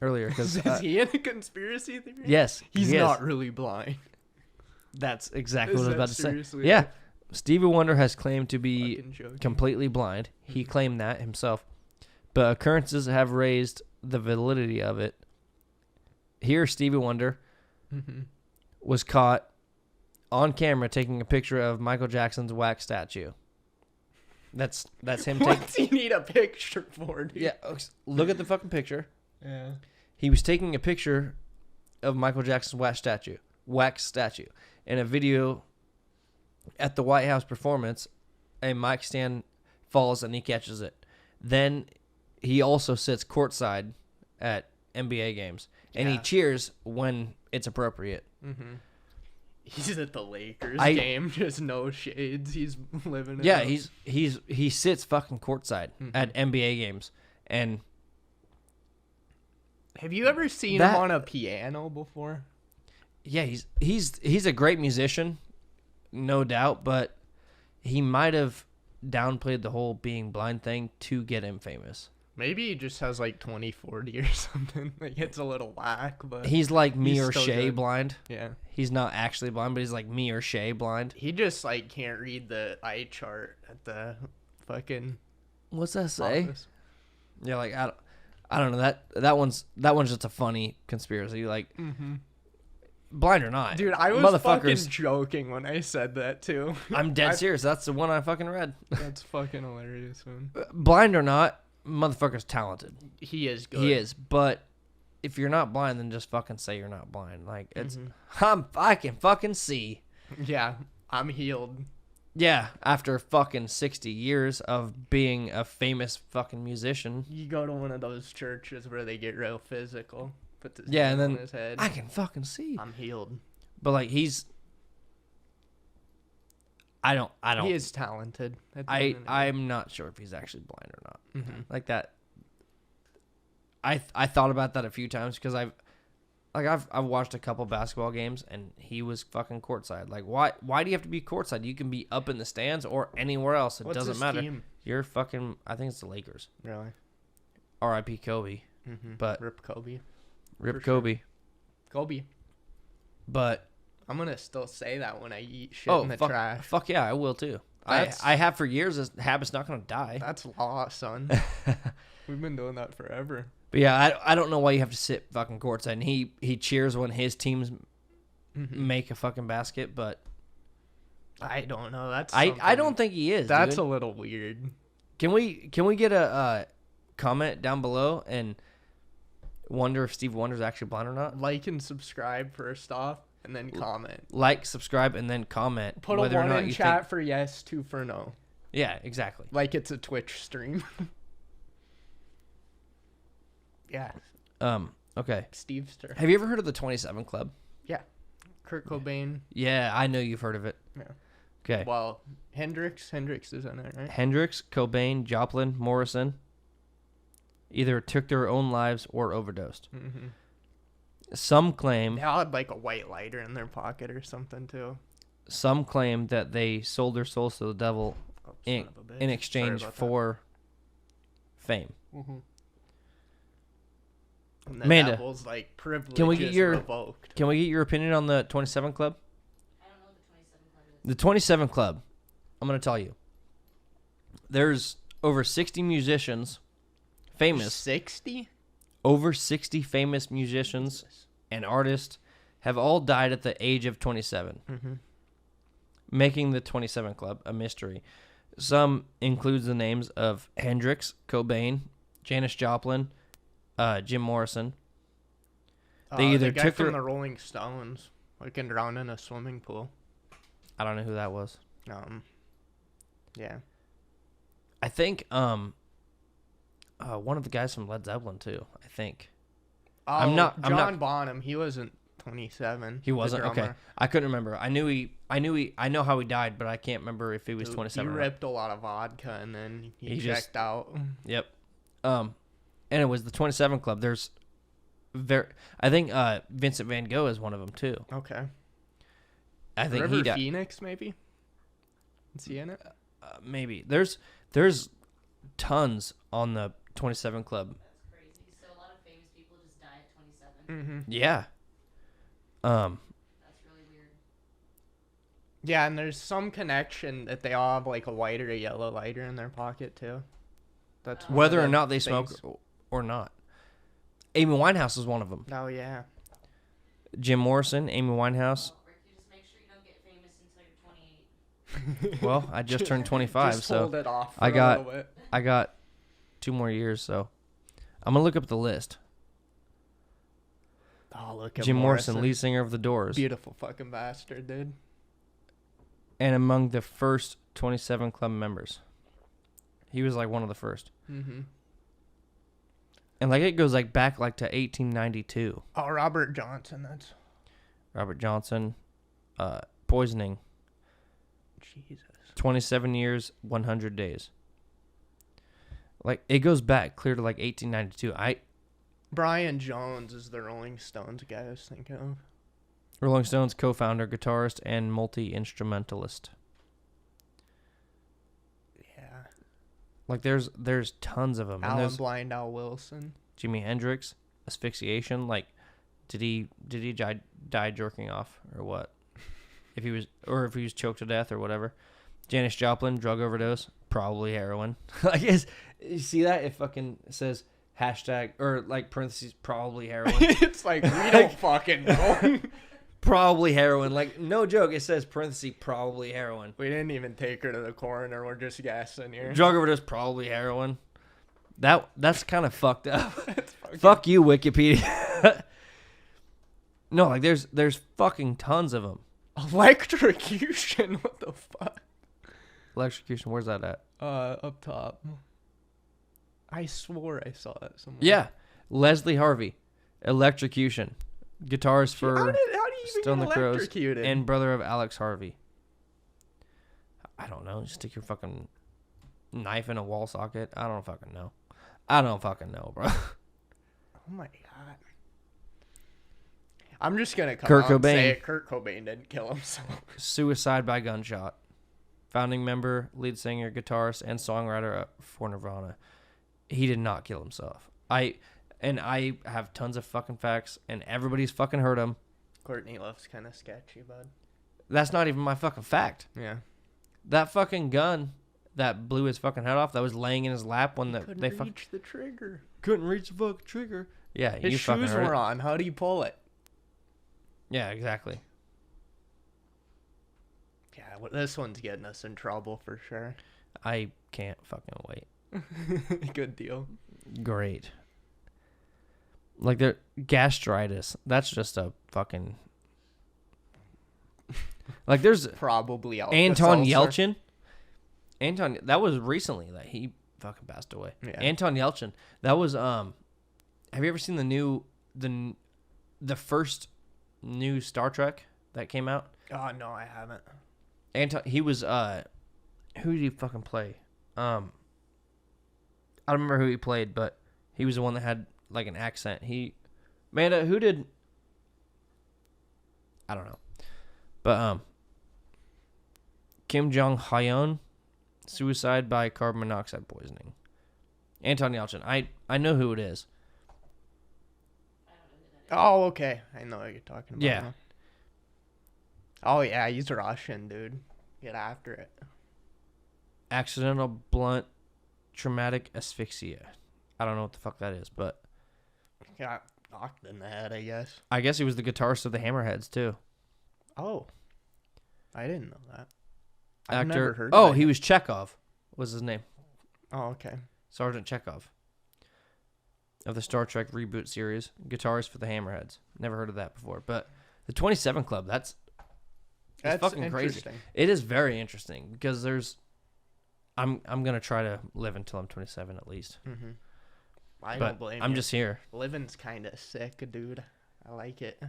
Speaker 1: earlier because
Speaker 2: is he in a conspiracy theory?
Speaker 1: Yes,
Speaker 2: he's not really blind.
Speaker 1: That's exactly what I was about to say.
Speaker 2: Right?
Speaker 1: Yeah, Stevie Wonder has claimed to be completely blind. He claimed that himself, but occurrences have raised the validity of it. Here, Stevie Wonder was caught on camera taking a picture of Michael Jackson's wax statue. That's him.
Speaker 2: What's he need a picture for, dude?
Speaker 1: Yeah, look at the fucking picture.
Speaker 2: Yeah.
Speaker 1: He was taking a picture of Michael Jackson's wax statue. In a video at the White House performance, a mic stand falls and he catches it. Then he also sits courtside at NBA games, and he cheers when it's appropriate.
Speaker 2: Mm-hmm. He's at the Lakers game, just no shades. He's living it up.
Speaker 1: he sits fucking courtside at NBA games. And
Speaker 2: have you ever seen him on a piano before?
Speaker 1: Yeah, he's a great musician, no doubt, but he might have downplayed the whole being blind thing to get him famous.
Speaker 2: Maybe he just has like 20/40 or something. Like, it's a little whack, but
Speaker 1: he's like me or Shay blind.
Speaker 2: Yeah.
Speaker 1: He's not actually blind, but he's like me or Shay blind.
Speaker 2: He just like can't read the eye chart at the fucking...
Speaker 1: What's that say?
Speaker 2: office.
Speaker 1: Yeah, like I don't know, that one's just a funny conspiracy. Like, blind or not,
Speaker 2: Dude, I was fucking joking when I said that too.
Speaker 1: I'm dead serious. That's the one I fucking read.
Speaker 2: That's fucking hilarious, man.
Speaker 1: Blind or not, motherfucker's talented.
Speaker 2: He is good.
Speaker 1: He is, but if you're not blind, then just fucking say you're not blind. Like, it's, I can fucking see.
Speaker 2: Yeah, I'm healed.
Speaker 1: Yeah, after fucking 60 years of being a famous fucking musician.
Speaker 2: You go to one of those churches where they get real physical. Put this
Speaker 1: and then
Speaker 2: on his head.
Speaker 1: I can fucking see.
Speaker 2: I'm healed.
Speaker 1: But like, I don't.
Speaker 2: He is talented.
Speaker 1: I'm not sure if he's actually blind or not.
Speaker 2: Mm-hmm.
Speaker 1: Like that. I thought about that a few times because I've watched a couple basketball games and he was fucking courtside. Like, why do you have to be courtside? You can be up in the stands or anywhere else. It
Speaker 2: What's
Speaker 1: doesn't
Speaker 2: his
Speaker 1: matter.
Speaker 2: team?
Speaker 1: You're fucking. I think it's the Lakers.
Speaker 2: Really?
Speaker 1: R.I.P. Kobe.
Speaker 2: Mm-hmm.
Speaker 1: But
Speaker 2: Rip Kobe.
Speaker 1: Rip Kobe.
Speaker 2: Sure. Kobe.
Speaker 1: But
Speaker 2: I'm gonna still say that when I eat shit in the trash.
Speaker 1: Fuck yeah, I will too. I have for years. This habit's not gonna die.
Speaker 2: That's law, son. We've been doing that forever.
Speaker 1: But yeah, I don't know why you have to sit fucking courtside. And he cheers when his teams make a fucking basket, but
Speaker 2: I don't know. That's
Speaker 1: I don't think he is.
Speaker 2: That's
Speaker 1: dude.
Speaker 2: a little weird.
Speaker 1: Can we get a comment down below and wonder if Steve Wonder's actually blind or not?
Speaker 2: Like and subscribe first off, and then comment.
Speaker 1: Like, subscribe, and then comment.
Speaker 2: Put
Speaker 1: whether
Speaker 2: a 1
Speaker 1: or not
Speaker 2: in chat for yes, 2 for no.
Speaker 1: Yeah, exactly.
Speaker 2: Like it's a Twitch stream. Yeah.
Speaker 1: Okay.
Speaker 2: Steve's turn.
Speaker 1: Have you ever heard of the 27 Club?
Speaker 2: Yeah. Kurt Cobain.
Speaker 1: Yeah, I know you've heard of it.
Speaker 2: Yeah.
Speaker 1: Okay.
Speaker 2: Well, Hendrix is in it, right?
Speaker 1: Hendrix, Cobain, Joplin, Morrison either took their own lives or overdosed.
Speaker 2: Mm-hmm.
Speaker 1: Some claim
Speaker 2: They all had like a white lighter in their pocket or something too.
Speaker 1: Some claim that they sold their souls to the devil in exchange for fame.
Speaker 2: Mm-hmm. And the
Speaker 1: Amanda,
Speaker 2: devil's like privilege
Speaker 1: can we get your
Speaker 2: revoked.
Speaker 1: Can we get your opinion on the 27 Club?
Speaker 3: I don't know what the 27 Club is.
Speaker 1: The 27 Club. I'm going to tell you. There's over 60 musicians, famous.
Speaker 2: 60?
Speaker 1: Over 60 famous musicians and artists have all died at the age of 27, making the 27 Club a mystery. Some includes the names of Hendrix, Cobain, Janis Joplin, Jim Morrison. They either
Speaker 2: the guy
Speaker 1: took
Speaker 2: from
Speaker 1: their...
Speaker 2: the Rolling Stones, like and drowned in a swimming pool.
Speaker 1: I don't know who that was.
Speaker 2: Yeah.
Speaker 1: I think one of the guys from Led Zeppelin too. I think.
Speaker 2: Oh,
Speaker 1: I'm not
Speaker 2: Bonham. He wasn't 27.
Speaker 1: He wasn't. Okay, I couldn't remember. I know how he died, but I can't remember if he was 27.
Speaker 2: He ripped a lot of vodka and then he checked out.
Speaker 1: Yep. And it was the 27 Club. There's I think Vincent Van Gogh is one of them too.
Speaker 2: Okay.
Speaker 1: I think
Speaker 2: River
Speaker 1: he died.
Speaker 2: Phoenix maybe. Is he in it?
Speaker 1: Maybe. There's tons on the 27 Club.
Speaker 3: That's crazy. So a lot of famous people just die at 27.
Speaker 1: Yeah.
Speaker 3: That's really weird.
Speaker 2: Yeah, and there's some connection that they all have like a white or a yellow lighter in their pocket too. That's
Speaker 1: whether or not they smoke or not. Amy Winehouse is one of them.
Speaker 2: Oh yeah.
Speaker 1: Jim Morrison, Amy Winehouse.
Speaker 3: Rick, you just make sure you don't get famous until you're 28.
Speaker 1: Well, I just turned 25,
Speaker 2: just
Speaker 1: so
Speaker 2: hold it off for
Speaker 1: I got
Speaker 2: a little bit.
Speaker 1: I got 2 more years, so I'm gonna look up the list.
Speaker 2: Oh, look at
Speaker 1: Jim Morrison, lead singer of the Doors,
Speaker 2: beautiful fucking bastard, dude.
Speaker 1: and among the first 27 Club members. He was like one of the first. And like it goes like back like to 1892.
Speaker 2: Oh, Robert Johnson. That's
Speaker 1: Robert Johnson, poisoning.
Speaker 2: Jesus.
Speaker 1: 27 years, 100 days. Like it goes back clear to like 1892.
Speaker 2: Brian Jones is the Rolling Stones guy I was thinking of.
Speaker 1: Rolling Stones co-founder, guitarist, and multi-instrumentalist.
Speaker 2: Yeah.
Speaker 1: Like there's tons of them.
Speaker 2: Alan Blind, Al Wilson.
Speaker 1: Jimi Hendrix, asphyxiation. Like, did he die jerking off or what? If he was choked to death or whatever. Janis Joplin, drug overdose, probably heroin. I guess you see that it fucking says hashtag or like parentheses probably heroin.
Speaker 2: It's like, we don't fucking know.
Speaker 1: Probably heroin. Like, no joke. It says parentheses probably heroin.
Speaker 2: We didn't even take her to the coroner. We're just guessing here.
Speaker 1: Drug overdose probably heroin. That's kind of fucked up.
Speaker 2: Fucking...
Speaker 1: Fuck you, Wikipedia. No, like there's fucking tons of them.
Speaker 2: Electrocution. What the fuck?
Speaker 1: Electrocution. Where's that at?
Speaker 2: Up top. I swore I saw that somewhere.
Speaker 1: Yeah, Leslie Harvey, electrocution. Guitarist
Speaker 2: How
Speaker 1: for
Speaker 2: do you even
Speaker 1: Stone
Speaker 2: get
Speaker 1: the Crows
Speaker 2: electrocuted?
Speaker 1: and brother of Alex Harvey. I don't know. Just stick your fucking knife in a wall socket. I don't fucking know. Bro.
Speaker 2: Oh my god. I'm just gonna come
Speaker 1: Kurt
Speaker 2: out and say
Speaker 1: Cobain.
Speaker 2: it. Kurt Cobain didn't kill himself.
Speaker 1: Suicide by gunshot. Founding member, lead singer, guitarist, and songwriter for Nirvana. He did not kill himself. I have tons of fucking facts, and everybody's fucking heard them.
Speaker 2: Courtney Love's kind of sketchy, bud.
Speaker 1: That's not even my fucking fact.
Speaker 2: Yeah.
Speaker 1: That fucking gun that blew his fucking head off, that was laying in his lap when
Speaker 2: Couldn't reach the trigger.
Speaker 1: couldn't reach the fucking trigger. Yeah,
Speaker 2: His
Speaker 1: you fucking
Speaker 2: shoes
Speaker 1: heard
Speaker 2: were
Speaker 1: it.
Speaker 2: on. How do you pull it?
Speaker 1: Yeah, exactly.
Speaker 2: Yeah, this one's getting us in trouble for sure.
Speaker 1: I can't fucking wait.
Speaker 2: Good deal.
Speaker 1: Great. Like the gastritis. That's just a fucking. Like there's
Speaker 2: Probably
Speaker 1: Anton
Speaker 2: Alka-Seltzer.
Speaker 1: Yelchin. That was recently that he fucking passed away.
Speaker 2: Yeah.
Speaker 1: Anton Yelchin. That was Have you ever seen the first new Star Trek that came out?
Speaker 2: Oh no, I haven't.
Speaker 1: He was who did he fucking play? I don't remember who he played, but he was the one that had like an accent. Amanda, who did? I don't know, but Kim Jong Hyun, suicide by carbon monoxide poisoning. Anton Yelchin. I know who it is.
Speaker 2: Oh, okay. I know what you're talking about.
Speaker 1: Yeah.
Speaker 2: Now. Oh yeah, he's Russian, dude. Get after it.
Speaker 1: Accidental blunt traumatic asphyxia. I don't know what the fuck that is, but
Speaker 2: Got knocked in the head, I guess.
Speaker 1: I guess he was the guitarist of the Hammerheads too.
Speaker 2: Oh, I didn't know that. I've
Speaker 1: Actor.
Speaker 2: never heard.
Speaker 1: Oh,
Speaker 2: of
Speaker 1: he
Speaker 2: it.
Speaker 1: was Chekhov. Was his name?
Speaker 2: Oh, okay.
Speaker 1: Sergeant Chekhov of the Star Trek reboot series, guitarist for the Hammerheads. Never heard of that before, but the 27 Club. That's fucking crazy.
Speaker 2: interesting.
Speaker 1: It is very interesting because I'm gonna try to live until I'm 27 at least.
Speaker 2: Mm-hmm. I
Speaker 1: But
Speaker 2: don't blame
Speaker 1: I'm
Speaker 2: you.
Speaker 1: just here.
Speaker 2: Living's kind of sick, dude. I like it.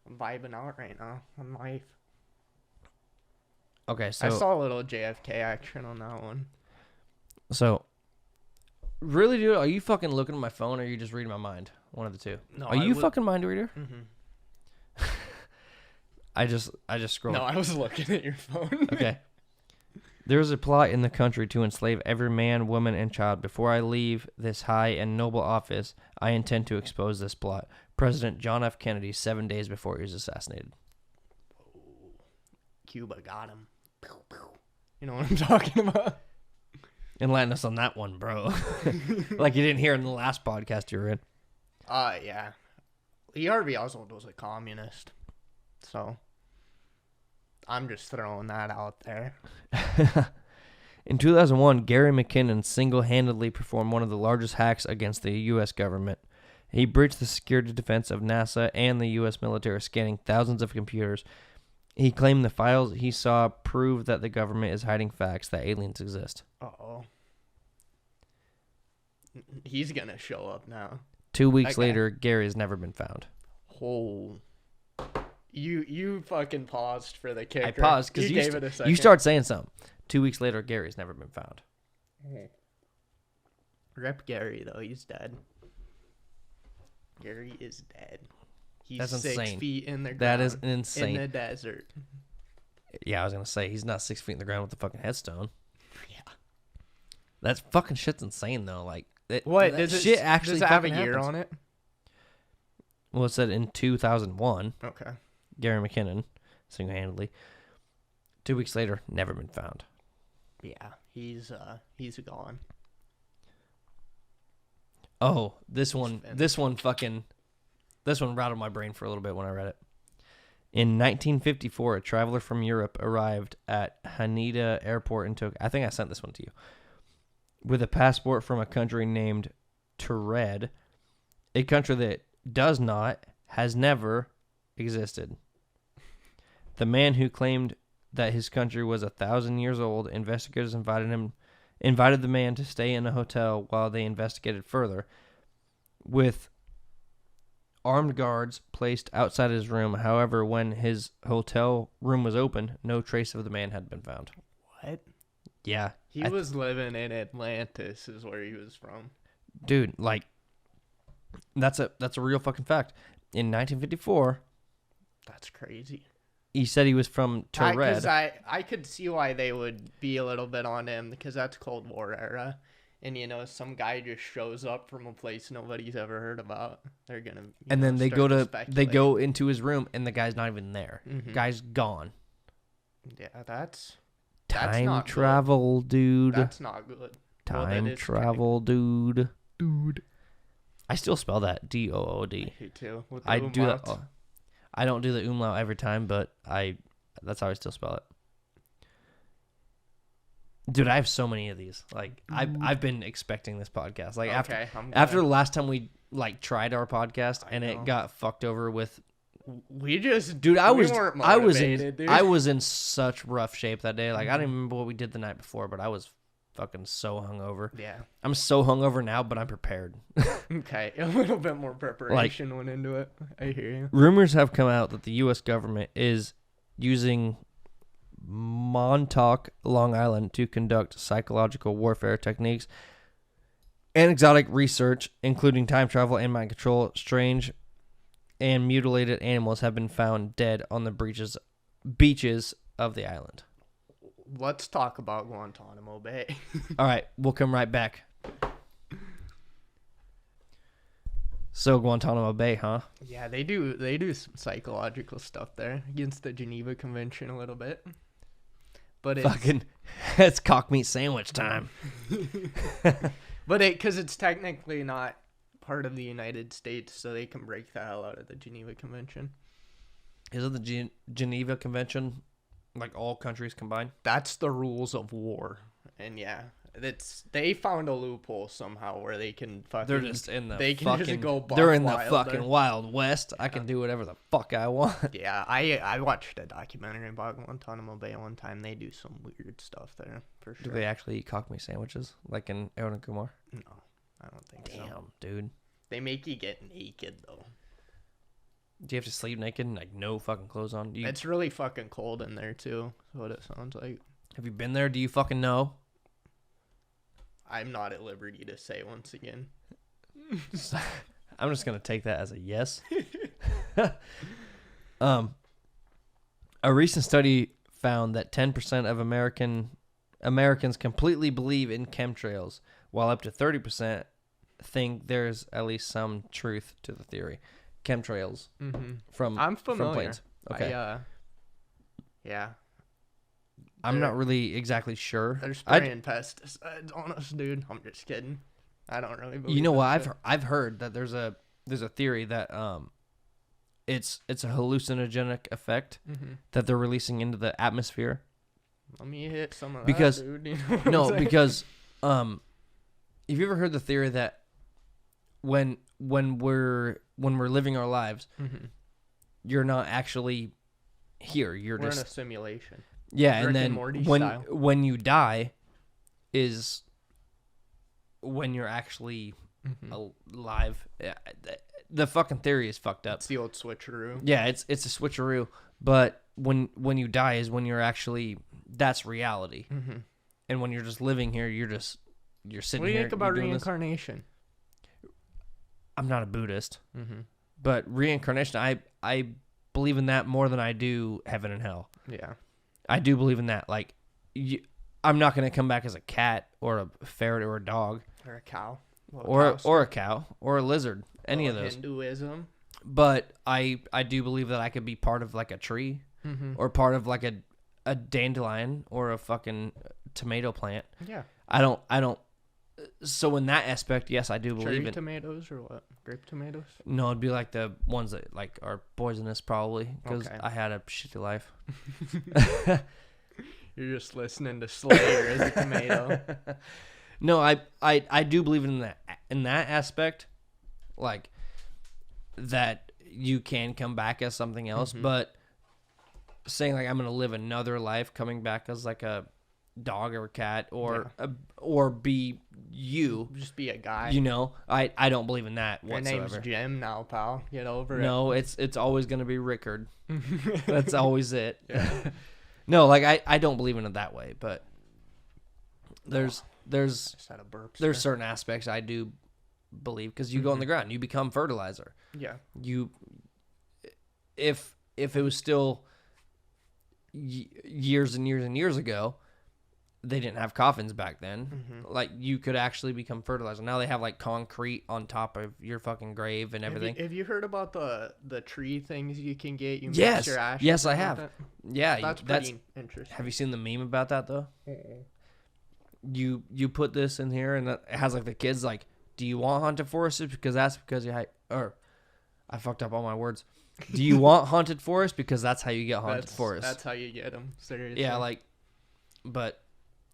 Speaker 2: I'm vibing out right now on life.
Speaker 1: Okay, so
Speaker 2: I saw a little JFK action on that one.
Speaker 1: So, really, dude, are you fucking looking at my phone or are you just reading my mind? One of the two.
Speaker 2: No,
Speaker 1: Are
Speaker 2: I
Speaker 1: you
Speaker 2: would-
Speaker 1: fucking mind reader?
Speaker 2: Mm-hmm.
Speaker 1: I just scrolled.
Speaker 2: No, I was looking at your phone.
Speaker 1: Okay. There is a plot in the country to enslave every man, woman, and child. Before I leave this high and noble office, I intend to expose this plot. President John F. Kennedy, 7 days before he was assassinated.
Speaker 2: Cuba got him. You know what I'm talking about?
Speaker 1: Enlighten us on that one, bro. Like you didn't hear in the last podcast you were in.
Speaker 2: Yeah. Lee Harvey Oswald was a communist. So, I'm just throwing that out there.
Speaker 1: In 2001, Gary McKinnon single-handedly performed one of the largest hacks against the U.S. government. He breached the security defense of NASA and the U.S. military, scanning thousands of computers. He claimed the files he saw proved that the government is hiding facts that aliens exist.
Speaker 2: Uh-oh. He's gonna show up now.
Speaker 1: 2 weeks
Speaker 2: Okay.
Speaker 1: later, Gary has never been found.
Speaker 2: Oh. You fucking paused for the kicker.
Speaker 1: I paused because
Speaker 2: you gave it a second.
Speaker 1: you start saying something. 2 weeks later, Gary's never been found.
Speaker 2: Rep Gary though, he's dead. Gary is dead. He's
Speaker 1: That's
Speaker 2: 6
Speaker 1: insane.
Speaker 2: feet in the ground.
Speaker 1: That is
Speaker 2: in
Speaker 1: insane.
Speaker 2: the desert.
Speaker 1: Yeah, I was going to say, he's not 6 feet in the ground with a fucking headstone.
Speaker 2: Yeah.
Speaker 1: That fucking shit's insane, though. Like,
Speaker 2: What
Speaker 1: that
Speaker 2: does
Speaker 1: shit
Speaker 2: it
Speaker 1: actually
Speaker 2: does it have a
Speaker 1: fucking
Speaker 2: year
Speaker 1: happens.
Speaker 2: on it?
Speaker 1: Well, it said in 2001,
Speaker 2: Okay.
Speaker 1: Gary McKinnon, single-handedly. 2 weeks later, never been found.
Speaker 2: Yeah, he's gone.
Speaker 1: Oh, this one rattled my brain for a little bit when I read it. In 1954, a traveler from Europe arrived at Haneda Airport in Tokyo. I think I sent this one to you. With a passport from a country named Tured, a country that has never existed. The man who claimed that his country was 1,000 years old, investigators invited the man to stay in a hotel while they investigated further, with armed guards placed outside his room. However, when his hotel room was opened, no trace of the man had been found.
Speaker 2: What?
Speaker 1: Yeah.
Speaker 2: He was living in Atlantis is where he was from.
Speaker 1: Dude, like, that's a real fucking fact. In 1954,
Speaker 2: That's crazy.
Speaker 1: he said he was from Tured.
Speaker 2: Because I could see why they would be a little bit on him, because that's Cold War era. And, you know, some guy just shows up from a place nobody's ever heard about. They're going to,
Speaker 1: and then they
Speaker 2: speculate.
Speaker 1: go into his room, and the guy's not even there.
Speaker 2: Mhm.
Speaker 1: Guy's gone.
Speaker 2: Yeah, that's
Speaker 1: Time
Speaker 2: not
Speaker 1: travel, dude.
Speaker 2: That's not good. Well, that
Speaker 1: Time
Speaker 2: is
Speaker 1: travel, dude. I still spell that D-O-O-D.
Speaker 2: Me too. With
Speaker 1: I
Speaker 2: the
Speaker 1: do that.
Speaker 2: umlauts.
Speaker 1: I don't do the umlaut every time, but that's how I still spell it. Dude, I have so many of these. Like, I've been expecting this podcast. Like,
Speaker 2: Okay, I'm
Speaker 1: after the
Speaker 2: glad.
Speaker 1: last time we like tried our podcast and
Speaker 2: know.
Speaker 1: it got fucked over with.
Speaker 2: We just,
Speaker 1: Dude, I
Speaker 2: we
Speaker 1: was
Speaker 2: weren't
Speaker 1: I was
Speaker 2: motivated,
Speaker 1: in
Speaker 2: dude.
Speaker 1: I was in such rough shape that day. Like, I don't even remember what we did the night before, but I was fucking so hungover.
Speaker 2: Yeah.
Speaker 1: I'm so hungover now, but I'm prepared.
Speaker 2: Okay, a little bit more preparation went into it. I hear you.
Speaker 1: Rumors have come out that the U.S. government is using Montauk, Long Island, to conduct psychological warfare techniques and exotic research, including time travel and mind control. Strange and mutilated animals have been found dead on the beaches of the island.
Speaker 2: Let's talk about Guantanamo Bay.
Speaker 1: All right, we'll come right back. So Guantanamo Bay, huh?
Speaker 2: Yeah, they do some psychological stuff there against the Geneva Convention a little bit. But
Speaker 1: It's cock meat sandwich time.
Speaker 2: because it's technically not part of the United States, so they can break the hell out of the Geneva Convention.
Speaker 1: Is it the Geneva Convention, like all countries combined?
Speaker 2: That's the rules of war, and they found a loophole somehow where they can fucking.
Speaker 1: They're just in the
Speaker 2: They can
Speaker 1: fucking,
Speaker 2: just go buck
Speaker 1: they're in the
Speaker 2: wild
Speaker 1: fucking
Speaker 2: there.
Speaker 1: Wild West. I can do whatever the fuck I want.
Speaker 2: Yeah, I watched a documentary about Guantanamo Bay one time. They do some weird stuff there for
Speaker 1: Do
Speaker 2: sure.
Speaker 1: they actually eat cock meat sandwiches like in Aaron and Kumar?
Speaker 2: No, I don't think so.
Speaker 1: Damn, dude.
Speaker 2: They make you get naked though.
Speaker 1: Do you have to sleep naked and like no fucking clothes on?
Speaker 2: It's really fucking cold in there too. Is what it sounds like.
Speaker 1: Have you been there? Do you fucking know?
Speaker 2: I'm not at liberty to say once again.
Speaker 1: I'm just gonna take that as a yes. A recent study found that 10% of Americans completely believe in chemtrails, while up to 30% think there's at least some truth to the theory. Chemtrails from
Speaker 2: I'm familiar.
Speaker 1: From planes. Okay,
Speaker 2: Yeah.
Speaker 1: I'm not really exactly sure.
Speaker 2: They're spraying pesticides on us, dude. I'm just kidding. I don't really believe.
Speaker 1: You know what?
Speaker 2: that shit.
Speaker 1: I've heard that there's a theory that it's a hallucinogenic effect that they're releasing into the atmosphere.
Speaker 2: Let me hit some of
Speaker 1: Because-
Speaker 2: that, dude. You know what
Speaker 1: No,
Speaker 2: I'm saying?
Speaker 1: because have you ever heard the theory that when we're living our lives, you're not actually here. You're
Speaker 2: we're
Speaker 1: just
Speaker 2: in a simulation.
Speaker 1: yeah,
Speaker 2: Rick
Speaker 1: and then
Speaker 2: and Morty
Speaker 1: when
Speaker 2: style.
Speaker 1: when you die is when you're actually alive. Yeah, the fucking theory is fucked up.
Speaker 2: It's the old switcheroo.
Speaker 1: Yeah, it's a switcheroo, but when you die is when you're actually that's reality. And when you're just living here, you're sitting
Speaker 2: What do you
Speaker 1: here.
Speaker 2: think about
Speaker 1: you're doing this.
Speaker 2: reincarnation?
Speaker 1: I'm not a Buddhist, but reincarnation, I believe in that more than I do heaven and hell.
Speaker 2: Yeah.
Speaker 1: I do believe in that. Like, I'm not gonna come back as a cat or a ferret or a dog
Speaker 2: Or a cow.
Speaker 1: or a cow or a lizard, any of those.
Speaker 2: Hinduism.
Speaker 1: But I do believe that I could be part of like a tree or part of like a dandelion or a fucking tomato plant.
Speaker 2: Yeah.
Speaker 1: I don't So in that aspect, yes, I do believe
Speaker 2: Cherry
Speaker 1: it.
Speaker 2: tomatoes or what? Grape tomatoes?
Speaker 1: No, it'd be like the ones that like are poisonous, probably, because
Speaker 2: Okay.
Speaker 1: I had a shitty life.
Speaker 2: You're just listening to Slayer as a tomato.
Speaker 1: No, I do believe in that aspect, like that you can come back as something else, but saying like I'm gonna live another life, coming back as like a dog or a cat or be you,
Speaker 2: Just be a guy.
Speaker 1: you know, I don't believe in that
Speaker 2: Your
Speaker 1: whatsoever.
Speaker 2: name's Jim now, pal. Get over it.
Speaker 1: No, it's always gonna be Rickard. That's always it.
Speaker 2: Yeah.
Speaker 1: No, like I don't believe in it that way, but there's
Speaker 2: Just had a burp.
Speaker 1: there's
Speaker 2: sir.
Speaker 1: certain aspects I do believe, because you go on the ground, you become fertilizer.
Speaker 2: Yeah.
Speaker 1: You, if it was still years and years and years ago, they didn't have coffins back then. Like, you could actually become fertilizer. Now they have like concrete on top of your fucking grave and everything.
Speaker 2: Have you heard about the tree things you can get? You
Speaker 1: Yes.
Speaker 2: mix your ashes
Speaker 1: Yes, I
Speaker 2: with
Speaker 1: have.
Speaker 2: it?
Speaker 1: Yeah,
Speaker 2: That's pretty interesting.
Speaker 1: Have you seen the meme about that though? You put this in here and it has like the kids like, do you want haunted forests? Because that's because you or I fucked up all my words. Do you want haunted forest? Because that's how you get haunted forest.
Speaker 2: That's how you get them. Seriously.
Speaker 1: Yeah, like, but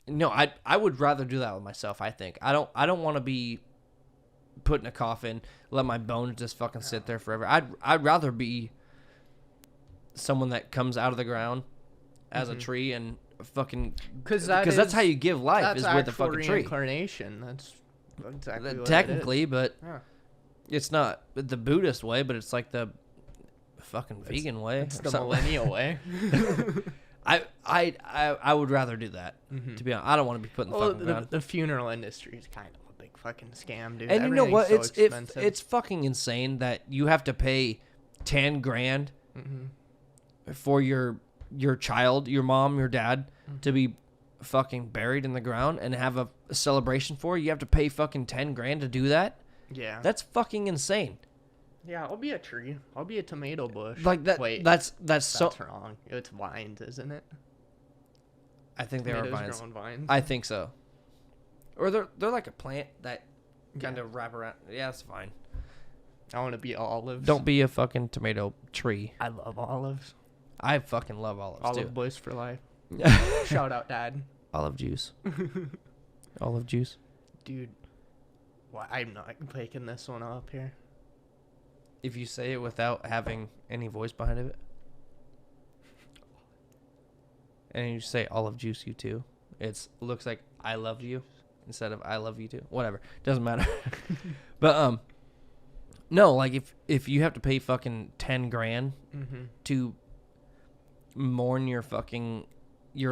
Speaker 1: no, I would rather do that with myself. I think I don't want to be put in a coffin, let my bones just fucking sit there forever. I'd rather be someone that comes out of the ground as a tree and fucking, because that's how you give life, is with a fucking tree.
Speaker 2: Reincarnation. That's exactly what
Speaker 1: Technically,
Speaker 2: it is.
Speaker 1: but
Speaker 2: Yeah.
Speaker 1: it's not the Buddhist way, but it's like the fucking vegan way.
Speaker 2: It's
Speaker 1: or
Speaker 2: the
Speaker 1: something.
Speaker 2: millennial way.
Speaker 1: I would rather do that. To be honest, I don't want to be put in the
Speaker 2: Well,
Speaker 1: fucking ground.
Speaker 2: the funeral industry is kind of a big fucking scam, dude.
Speaker 1: And you know what?
Speaker 2: Everything's so expensive.
Speaker 1: It's fucking insane that you have to pay 10 grand for your child, your mom, your dad to be fucking buried in the ground and have a celebration for it. You have to pay fucking 10 grand to do that.
Speaker 2: Yeah.
Speaker 1: That's fucking insane.
Speaker 2: Yeah, I'll be a tree. I'll be a tomato bush.
Speaker 1: Like that.
Speaker 2: Wait,
Speaker 1: That's so.
Speaker 2: that's wrong. It's vines, isn't it?
Speaker 1: I think they are
Speaker 2: Tomatoes
Speaker 1: vines.
Speaker 2: grow on vines.
Speaker 1: I think so. Or they're like a plant that kind of wrap around. Yeah, that's fine.
Speaker 2: I want to be olives.
Speaker 1: Don't be a fucking tomato tree.
Speaker 2: I love olives.
Speaker 1: I fucking love olives
Speaker 2: Olive
Speaker 1: too.
Speaker 2: boys for life. Shout out, Dad.
Speaker 1: Olive juice. Olive juice.
Speaker 2: Dude, why I'm not picking this one up here.
Speaker 1: If you say it without having any voice behind it, and you say olive juice, you too, looks like I love you instead of I love you too. Whatever, doesn't matter. But no, like if you have to pay fucking 10 grand to mourn your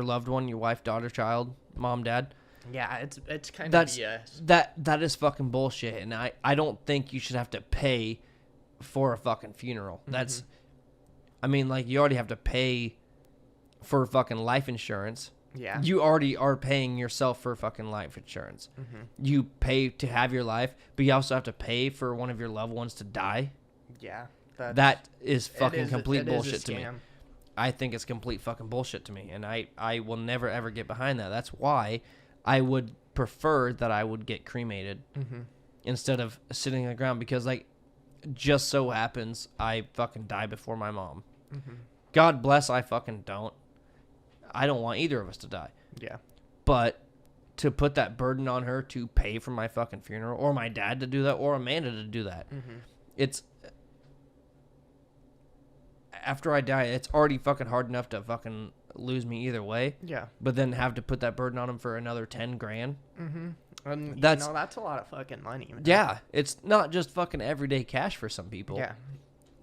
Speaker 1: loved one, your wife, daughter, child, mom, dad.
Speaker 2: Yeah, it's kind of BS.
Speaker 1: That is fucking bullshit, and I don't think you should have to pay for a fucking funeral. That's, I mean, like, you already have to pay for fucking life insurance.
Speaker 2: Yeah.
Speaker 1: You already are paying yourself for fucking life insurance. You pay to have your life, but you also have to pay for one of your loved ones to die.
Speaker 2: Yeah.
Speaker 1: That is fucking complete
Speaker 2: it is a
Speaker 1: bullshit to me.
Speaker 2: scam.
Speaker 1: I think it's complete fucking bullshit to me, and I will never ever get behind that. That's why I would prefer that I would get cremated instead of sitting on the ground, because, like, just so happens I fucking die before my mom. God bless, I fucking don't. I don't want either of us to die.
Speaker 2: Yeah.
Speaker 1: But to put that burden on her to pay for my fucking funeral, or my dad to do that, or Amanda to do that, it's, after I die, it's already fucking hard enough to fucking lose me either way.
Speaker 2: Yeah.
Speaker 1: But then have to put that burden on him for another 10 grand.
Speaker 2: And
Speaker 1: That's-
Speaker 2: that's a lot of fucking money, man.
Speaker 1: Yeah, it's not just fucking everyday cash for some people.
Speaker 2: Yeah.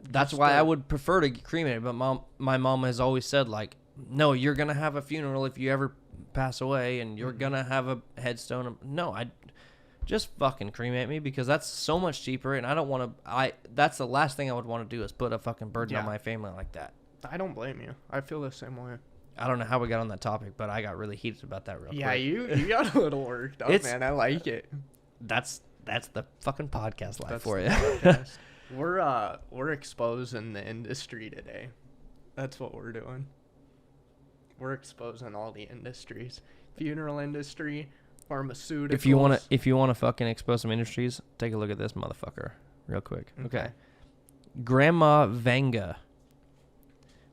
Speaker 1: That's
Speaker 2: Just
Speaker 1: why I
Speaker 2: the-
Speaker 1: would prefer to get cremated. But my mom has always said, like, no, you're gonna have a funeral if you ever pass away, and you're gonna have a headstone. No, I just fucking cremate me, because that's so much cheaper, and I don't want to. That's the last thing I would want to do, is put a fucking burden on
Speaker 2: Yeah.
Speaker 1: my family like that.
Speaker 2: I don't blame you. I feel the same way.
Speaker 1: I don't know how we got on that topic, but I got really heated about that real
Speaker 2: Yeah,
Speaker 1: quick.
Speaker 2: you got a little worked up,
Speaker 1: It's-
Speaker 2: man. I like it.
Speaker 1: That's the fucking podcast life
Speaker 2: That's
Speaker 1: for
Speaker 2: the
Speaker 1: you.
Speaker 2: podcast. We're exposing the industry today. That's what we're doing. We're exposing all the industries. Funeral industry, Pharmaceuticals.
Speaker 1: If you wanna fucking expose some industries, take a look at this motherfucker real quick. Okay. Grandma Vanga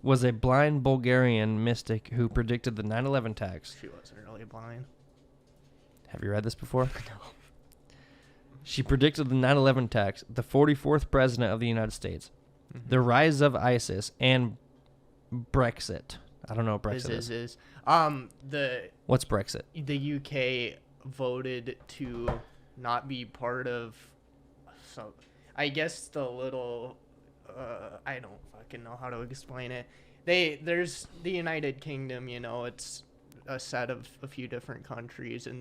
Speaker 1: was a blind Bulgarian mystic who predicted the 9/11 attacks.
Speaker 2: She wasn't really blind.
Speaker 1: Have you read this before? No. She predicted the 9/11 attacks, the 44th president of the United States, the rise of ISIS, and Brexit. I don't know what Brexit is. What's Brexit?
Speaker 2: The UK voted to not be part of, so I guess the little, I don't fucking know how to explain it. There's the United Kingdom, you know, it's a set of a few different countries, and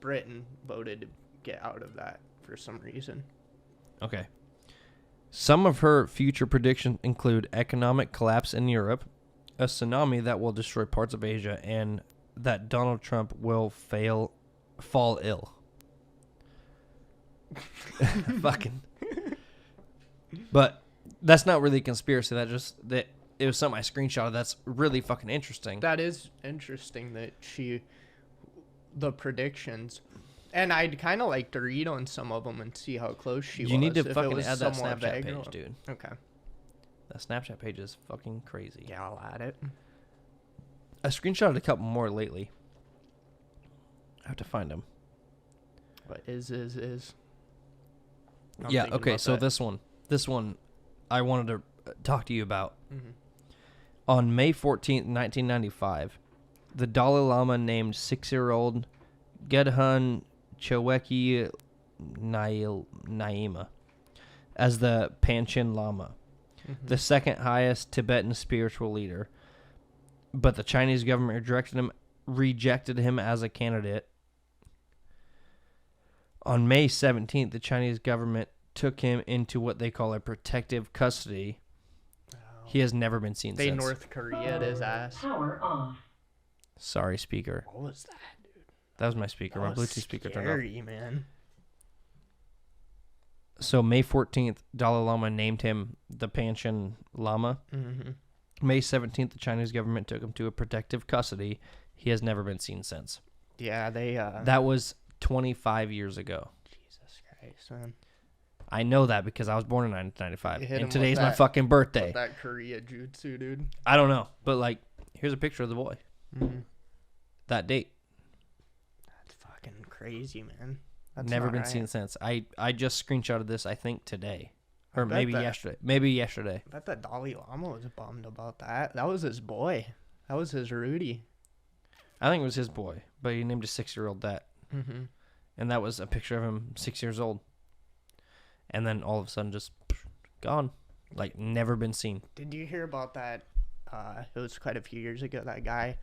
Speaker 2: Britain voted to get out of that for some reason.
Speaker 1: Okay. Some of her future predictions include economic collapse in Europe, a tsunami that will destroy parts of Asia, and that Donald Trump will fall ill. Fucking. But that's not really a conspiracy. That it was something I screenshotted. That's really fucking interesting.
Speaker 2: That is interesting that the predictions. And I'd kind of like to read on some of them and see how close she was.
Speaker 1: You need to fucking add that Snapchat page, dude.
Speaker 2: Okay.
Speaker 1: That Snapchat page is fucking crazy.
Speaker 2: Yeah, I'll add it.
Speaker 1: I screenshotted a couple more lately. I have to find them.
Speaker 2: What is?
Speaker 1: Yeah, okay, so this one I wanted to talk to you about.
Speaker 2: Mm-hmm.
Speaker 1: On May 14th, 1995, the Dalai Lama named 6-year-old Gedhun Choweki Naima as the Panchen Lama, the second highest Tibetan spiritual leader. But the Chinese government rejected him as a candidate. On May 17th, the Chinese government took him into what they call a protective custody. Oh. He has never been seen since.
Speaker 2: North Korea his ass.
Speaker 3: Power off.
Speaker 1: Sorry, speaker.
Speaker 2: What was that, dude?
Speaker 1: That was my speaker. My Bluetooth speaker turned off.
Speaker 2: Scary, man.
Speaker 1: So May 14th, Dalai Lama named him the Panchen Lama.
Speaker 2: Mm-hmm.
Speaker 1: May 17th, the Chinese government took him to a protective custody. He has never been seen since.
Speaker 2: Yeah, they...
Speaker 1: That was 25 years ago.
Speaker 2: Jesus Christ, man.
Speaker 1: I know that because I was born in 1995. And today's my
Speaker 2: that,
Speaker 1: fucking birthday.
Speaker 2: That Korea jutsu, dude.
Speaker 1: I don't know. But, like, here's a picture of the boy.
Speaker 2: Mm-hmm.
Speaker 1: That date.
Speaker 2: That's fucking crazy, man. That's
Speaker 1: never been seen since. I just screenshotted this, I think, today. Or maybe yesterday. I
Speaker 2: bet that Dalai Lama was bummed about that. That was his boy. That was his Rudy.
Speaker 1: I think it was his boy, but he named a 6-year-old that.
Speaker 2: Mm-hmm.
Speaker 1: And that was a picture of him 6 years old. And then all of a sudden just gone. Like, never been seen.
Speaker 2: Did you hear about that? It was quite a few years ago, that guy.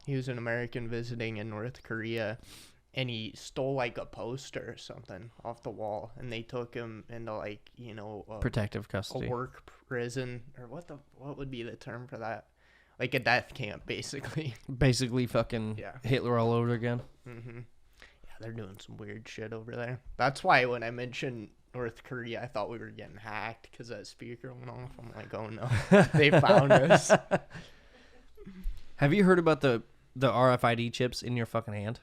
Speaker 2: He was an American visiting in North Korea. And he stole, like, a poster or something off the wall. And they took him into, like, you know...
Speaker 1: protective custody.
Speaker 2: A work prison. Or what would be the term for that? Like a death camp, basically.
Speaker 1: Basically fucking Hitler all over again.
Speaker 2: Mm-hmm. Yeah, they're doing some weird shit over there. That's why when I mentioned North Korea, I thought we were getting hacked because that speaker went off. I'm like, oh, no. They found us.
Speaker 1: Have you heard about the RFID chips in your fucking hand?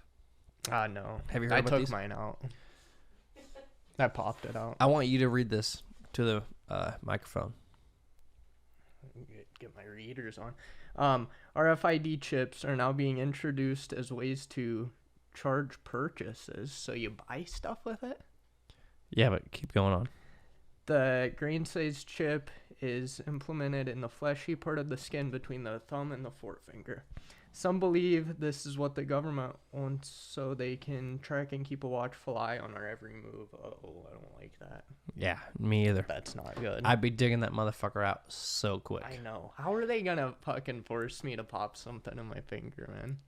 Speaker 2: No.
Speaker 1: Have you heard about these?
Speaker 2: I took mine out. I popped it out.
Speaker 1: I want you to read this to the microphone.
Speaker 2: Get my readers on. RFID chips are now being introduced as ways to charge purchases. So you buy stuff with it?
Speaker 1: Yeah, but keep going on.
Speaker 2: The grain-sized chip is implemented in the fleshy part of the skin between the thumb and the forefinger. Some believe this is what the government wants so they can track and keep a watchful eye on our every move. Oh, I don't like that.
Speaker 1: Yeah, me either.
Speaker 2: That's not good.
Speaker 1: I'd be digging that motherfucker out so quick.
Speaker 2: I know. How are they going to fucking force me to pop something in my finger, man?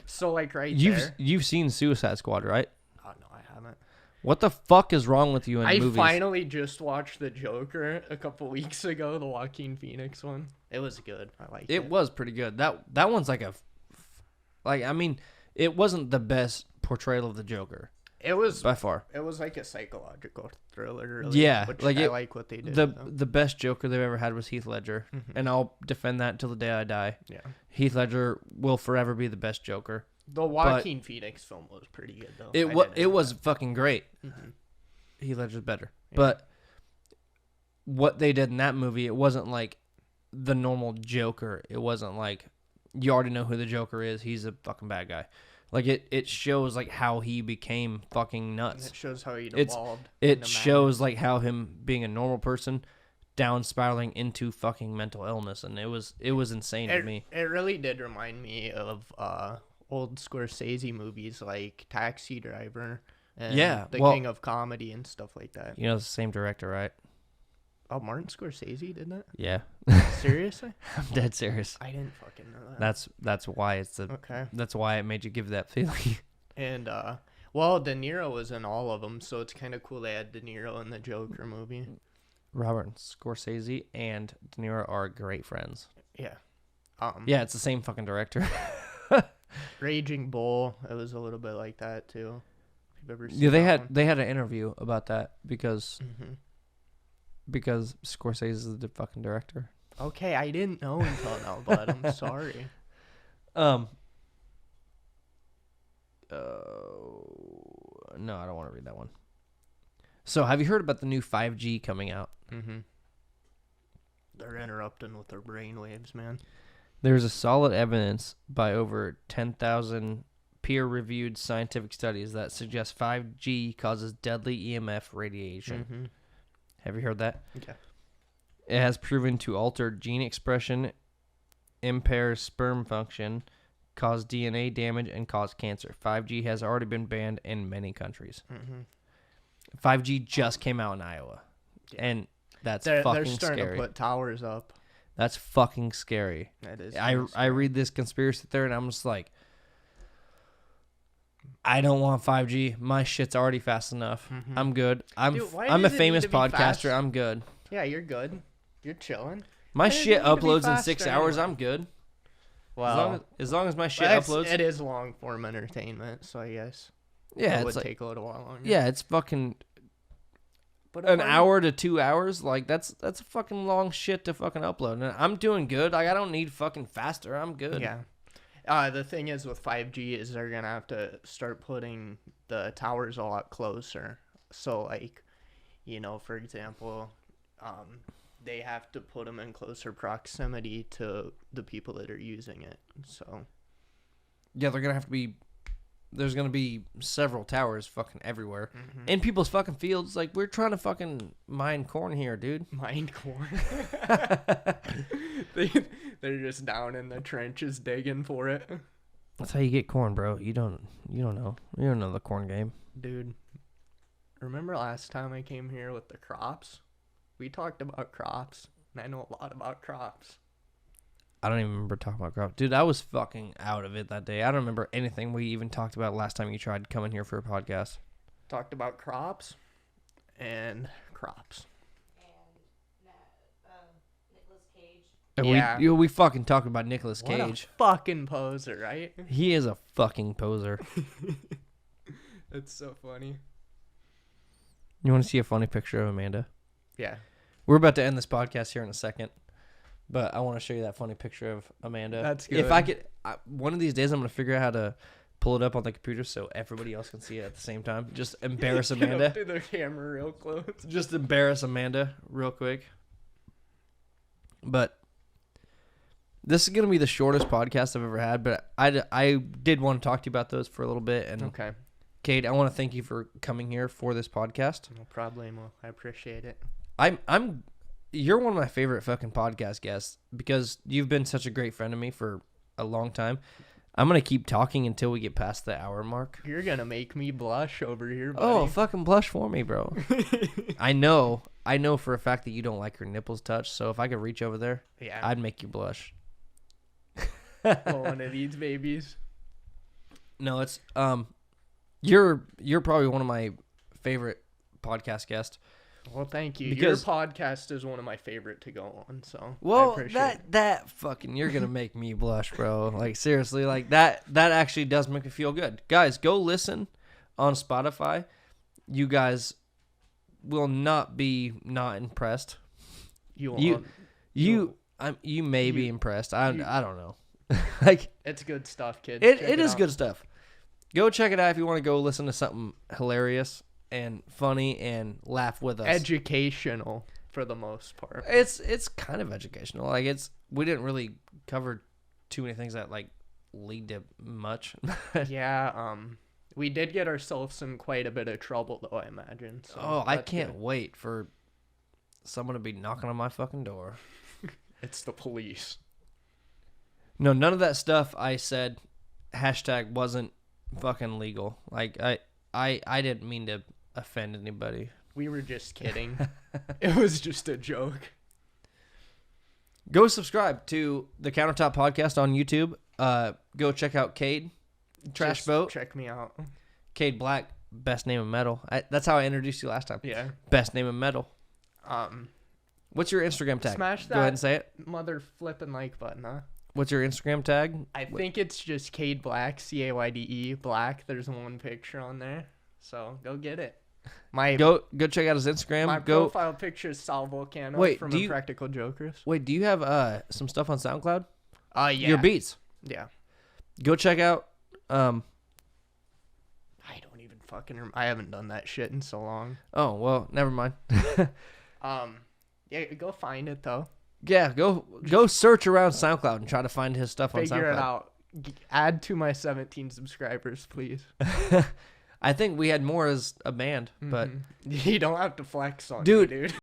Speaker 2: So, like, there.
Speaker 1: You've seen Suicide Squad, right?
Speaker 2: Oh, no, I haven't.
Speaker 1: What the fuck is wrong with you in movies?
Speaker 2: I finally just watched The Joker a couple weeks ago, the Joaquin Phoenix one. It was good. I liked it.
Speaker 1: It was pretty good. That one's like I mean, it wasn't the best portrayal of the Joker.
Speaker 2: It was
Speaker 1: by far.
Speaker 2: It was like a psychological thriller, really.
Speaker 1: Yeah,
Speaker 2: which
Speaker 1: like
Speaker 2: I like what they did.
Speaker 1: The best Joker they've ever had was Heath Ledger, and I'll defend that until the day I die.
Speaker 2: Yeah,
Speaker 1: Heath Ledger will forever be the best Joker.
Speaker 2: The Joaquin Phoenix film was pretty good though.
Speaker 1: It was fucking great.
Speaker 2: Mm-hmm.
Speaker 1: Heath Ledger's better.
Speaker 2: Yeah.
Speaker 1: But what they did in that movie, it wasn't like the normal Joker. It wasn't like you already know who the Joker is. He's a fucking bad guy. Like it shows like how he became fucking nuts.
Speaker 2: It shows how he evolved.
Speaker 1: It shows like how him being a normal person down spiraling into fucking mental illness, and it was insane to me.
Speaker 2: It really did remind me of old Scorsese movies like Taxi Driver and The King of Comedy and stuff like that.
Speaker 1: You know, it's the same director, right?
Speaker 2: Oh, Martin Scorsese did that?
Speaker 1: Yeah.
Speaker 2: Seriously?
Speaker 1: I'm dead serious.
Speaker 2: I didn't fucking know that.
Speaker 1: That's why it's
Speaker 2: okay.
Speaker 1: That's why it made you give that feeling.
Speaker 2: And well, De Niro was in all of them, so it's kind of cool they had De Niro in the Joker movie.
Speaker 1: Robert Scorsese and De Niro are great friends.
Speaker 2: Yeah.
Speaker 1: Yeah, it's the same fucking director.
Speaker 2: Raging Bull, it was a little bit like that too. If you've ever seen
Speaker 1: Yeah,
Speaker 2: that
Speaker 1: they had an interview about that because
Speaker 2: one.
Speaker 1: Scorsese is the fucking director.
Speaker 2: Okay, I didn't know until now, but I'm sorry.
Speaker 1: No, I don't want to read that one. So, have you heard about the new 5G coming out?
Speaker 2: Mm-hmm. They're interrupting with their brainwaves, man.
Speaker 1: There's a solid evidence by over 10,000 peer-reviewed scientific studies that suggest 5G causes deadly EMF radiation.
Speaker 2: Mm-hmm.
Speaker 1: Have you heard that?
Speaker 2: Okay.
Speaker 1: It has proven to alter gene expression, impair sperm function, cause DNA damage, and cause cancer. 5G has already been banned in many countries.
Speaker 2: Mm-hmm.
Speaker 1: 5G just came out in Iowa, and that's
Speaker 2: They're
Speaker 1: fucking
Speaker 2: starting
Speaker 1: scary.
Speaker 2: to put towers up.
Speaker 1: That's fucking scary.
Speaker 2: That is.
Speaker 1: I read this conspiracy theory, and I'm just like, I don't want 5G. My shit's already fast enough.
Speaker 2: Mm-hmm.
Speaker 1: I'm good.
Speaker 2: Dude, why
Speaker 1: I'm a
Speaker 2: does it need
Speaker 1: famous
Speaker 2: to be fast?
Speaker 1: podcaster. I'm good.
Speaker 2: Yeah, you're good. You're chilling.
Speaker 1: My
Speaker 2: Why does it
Speaker 1: shit
Speaker 2: need to be
Speaker 1: uploads in
Speaker 2: faster
Speaker 1: 6 hours.
Speaker 2: anyway?
Speaker 1: I'm good.
Speaker 2: Well,
Speaker 1: As long as my shit
Speaker 2: but
Speaker 1: uploads.
Speaker 2: it is long form entertainment, so I guess
Speaker 1: Yeah,
Speaker 2: it would
Speaker 1: it's like,
Speaker 2: take a little while longer.
Speaker 1: yeah, it's fucking
Speaker 2: but
Speaker 1: an hour to 2 hours. Like that's a fucking long shit to fucking upload. And I'm doing good. Like I don't need fucking faster. I'm good.
Speaker 2: Yeah. The thing is with 5G is they're gonna have to start putting the towers a lot closer. So like, for example, they have to put them in closer proximity to the people that are using it. So
Speaker 1: Yeah, they're gonna have to be. There's gonna be several towers fucking everywhere
Speaker 2: mm-hmm.
Speaker 1: in people's fucking fields. Like we're trying to fucking mine corn here, dude.
Speaker 2: Mind corn. They're just down in the trenches digging for it.
Speaker 1: That's how you get corn, bro. You don't know. You don't know the corn game.
Speaker 2: Dude, remember last time I came here with the crops? We talked about crops, and I know a lot about crops.
Speaker 1: I don't even remember talking about crops. Dude, I was fucking out of it that day. I don't remember anything we even talked about last time you tried coming here for a podcast.
Speaker 2: Talked about crops and crops.
Speaker 3: And Nicolas Cage.
Speaker 1: And
Speaker 2: Yeah.
Speaker 1: we fucking talked about Nicolas
Speaker 2: What a
Speaker 1: Cage.
Speaker 2: fucking poser, right?
Speaker 1: He is a fucking poser.
Speaker 2: That's so funny.
Speaker 1: You want to see a funny picture of Amanda?
Speaker 2: Yeah.
Speaker 1: We're about to end this podcast here in a second, but I want to show you that funny picture of Amanda.
Speaker 2: That's
Speaker 1: If
Speaker 2: good.
Speaker 1: I could, one of these days I'm going to figure out how to pull it up on the computer so everybody else can see it at the same time. Just embarrass
Speaker 2: Get
Speaker 1: Amanda.
Speaker 2: up to the camera real close.
Speaker 1: Just embarrass Amanda real quick. But this is going to be the shortest podcast I've ever had, but I did want to talk to you about those for a little bit. And
Speaker 2: Okay.
Speaker 1: Cayde, I want to thank you for coming here for this podcast.
Speaker 2: No problemo. I appreciate it.
Speaker 1: You're one of my favorite fucking podcast guests because you've been such a great friend to me for a long time. I'm going to keep talking until we get past the hour mark.
Speaker 2: You're going to make me blush over here, buddy.
Speaker 1: Oh, fucking blush for me, bro. I know for a fact that you don't like your nipples touched, so if I could reach over there,
Speaker 2: Yeah.
Speaker 1: I'd make you blush.
Speaker 2: Well, one of these babies.
Speaker 1: No, it's you're probably one of my favorite podcast guests.
Speaker 2: Well, thank you.
Speaker 1: Because-
Speaker 2: Your podcast is one of my favorite to go on, so I
Speaker 1: Well,
Speaker 2: appreciate it.
Speaker 1: that fucking you're gonna make me blush, bro. Like seriously, like that actually does make me feel good. Guys, go listen on Spotify. You guys will not be not impressed.
Speaker 2: You
Speaker 1: You
Speaker 2: won't.
Speaker 1: you may be impressed. I don't know. Like
Speaker 2: It's good stuff, kids.
Speaker 1: it is good stuff. Go check it out if you want to go listen to something hilarious and funny and laugh with us.
Speaker 2: Educational for the most part.
Speaker 1: It's kind of educational. Like we didn't really cover too many things that like lead to much.
Speaker 2: Yeah, we did get ourselves in quite a bit of trouble though, I imagine. So
Speaker 1: Oh, I
Speaker 2: that's
Speaker 1: can't
Speaker 2: good.
Speaker 1: wait for someone to be knocking on my fucking door.
Speaker 2: It's the police.
Speaker 1: No, none of that stuff I said hashtag wasn't fucking legal. Like I didn't mean to offend anybody.
Speaker 2: We were just kidding. It was just a joke.
Speaker 1: Go subscribe to the Countertop Podcast on YouTube. Go check out Cayde, Trash
Speaker 2: Just
Speaker 1: Boat.
Speaker 2: Check me out.
Speaker 1: Cayde Black, best name of metal. That's how I introduced you last time.
Speaker 2: Yeah.
Speaker 1: Best name of metal. What's your Instagram tag?
Speaker 2: Smash that
Speaker 1: Go ahead and say it.
Speaker 2: mother flipping like button, huh?
Speaker 1: What's your Instagram tag?
Speaker 2: I think it's just Cayde Black, Cayde Black. There's one picture on there, so go get it. My
Speaker 1: Go check out his Instagram.
Speaker 2: my
Speaker 1: Go.
Speaker 2: profile picture is Sal Volcano
Speaker 1: Wait,
Speaker 2: from
Speaker 1: do you-
Speaker 2: Impractical Jokers.
Speaker 1: Wait, do you have some stuff on SoundCloud?
Speaker 2: Yeah.
Speaker 1: Your beats.
Speaker 2: Yeah.
Speaker 1: Go check out.
Speaker 2: I don't even fucking. I haven't done that shit in so long.
Speaker 1: Oh well, never mind.
Speaker 2: Yeah, go find it though.
Speaker 1: Yeah, go search around SoundCloud and try to find his stuff on
Speaker 2: Figure
Speaker 1: SoundCloud.
Speaker 2: it out. Add to my 17 subscribers, please.
Speaker 1: I think we had more as a band, but
Speaker 2: You don't have to flex on
Speaker 1: Dude,
Speaker 2: me, dude.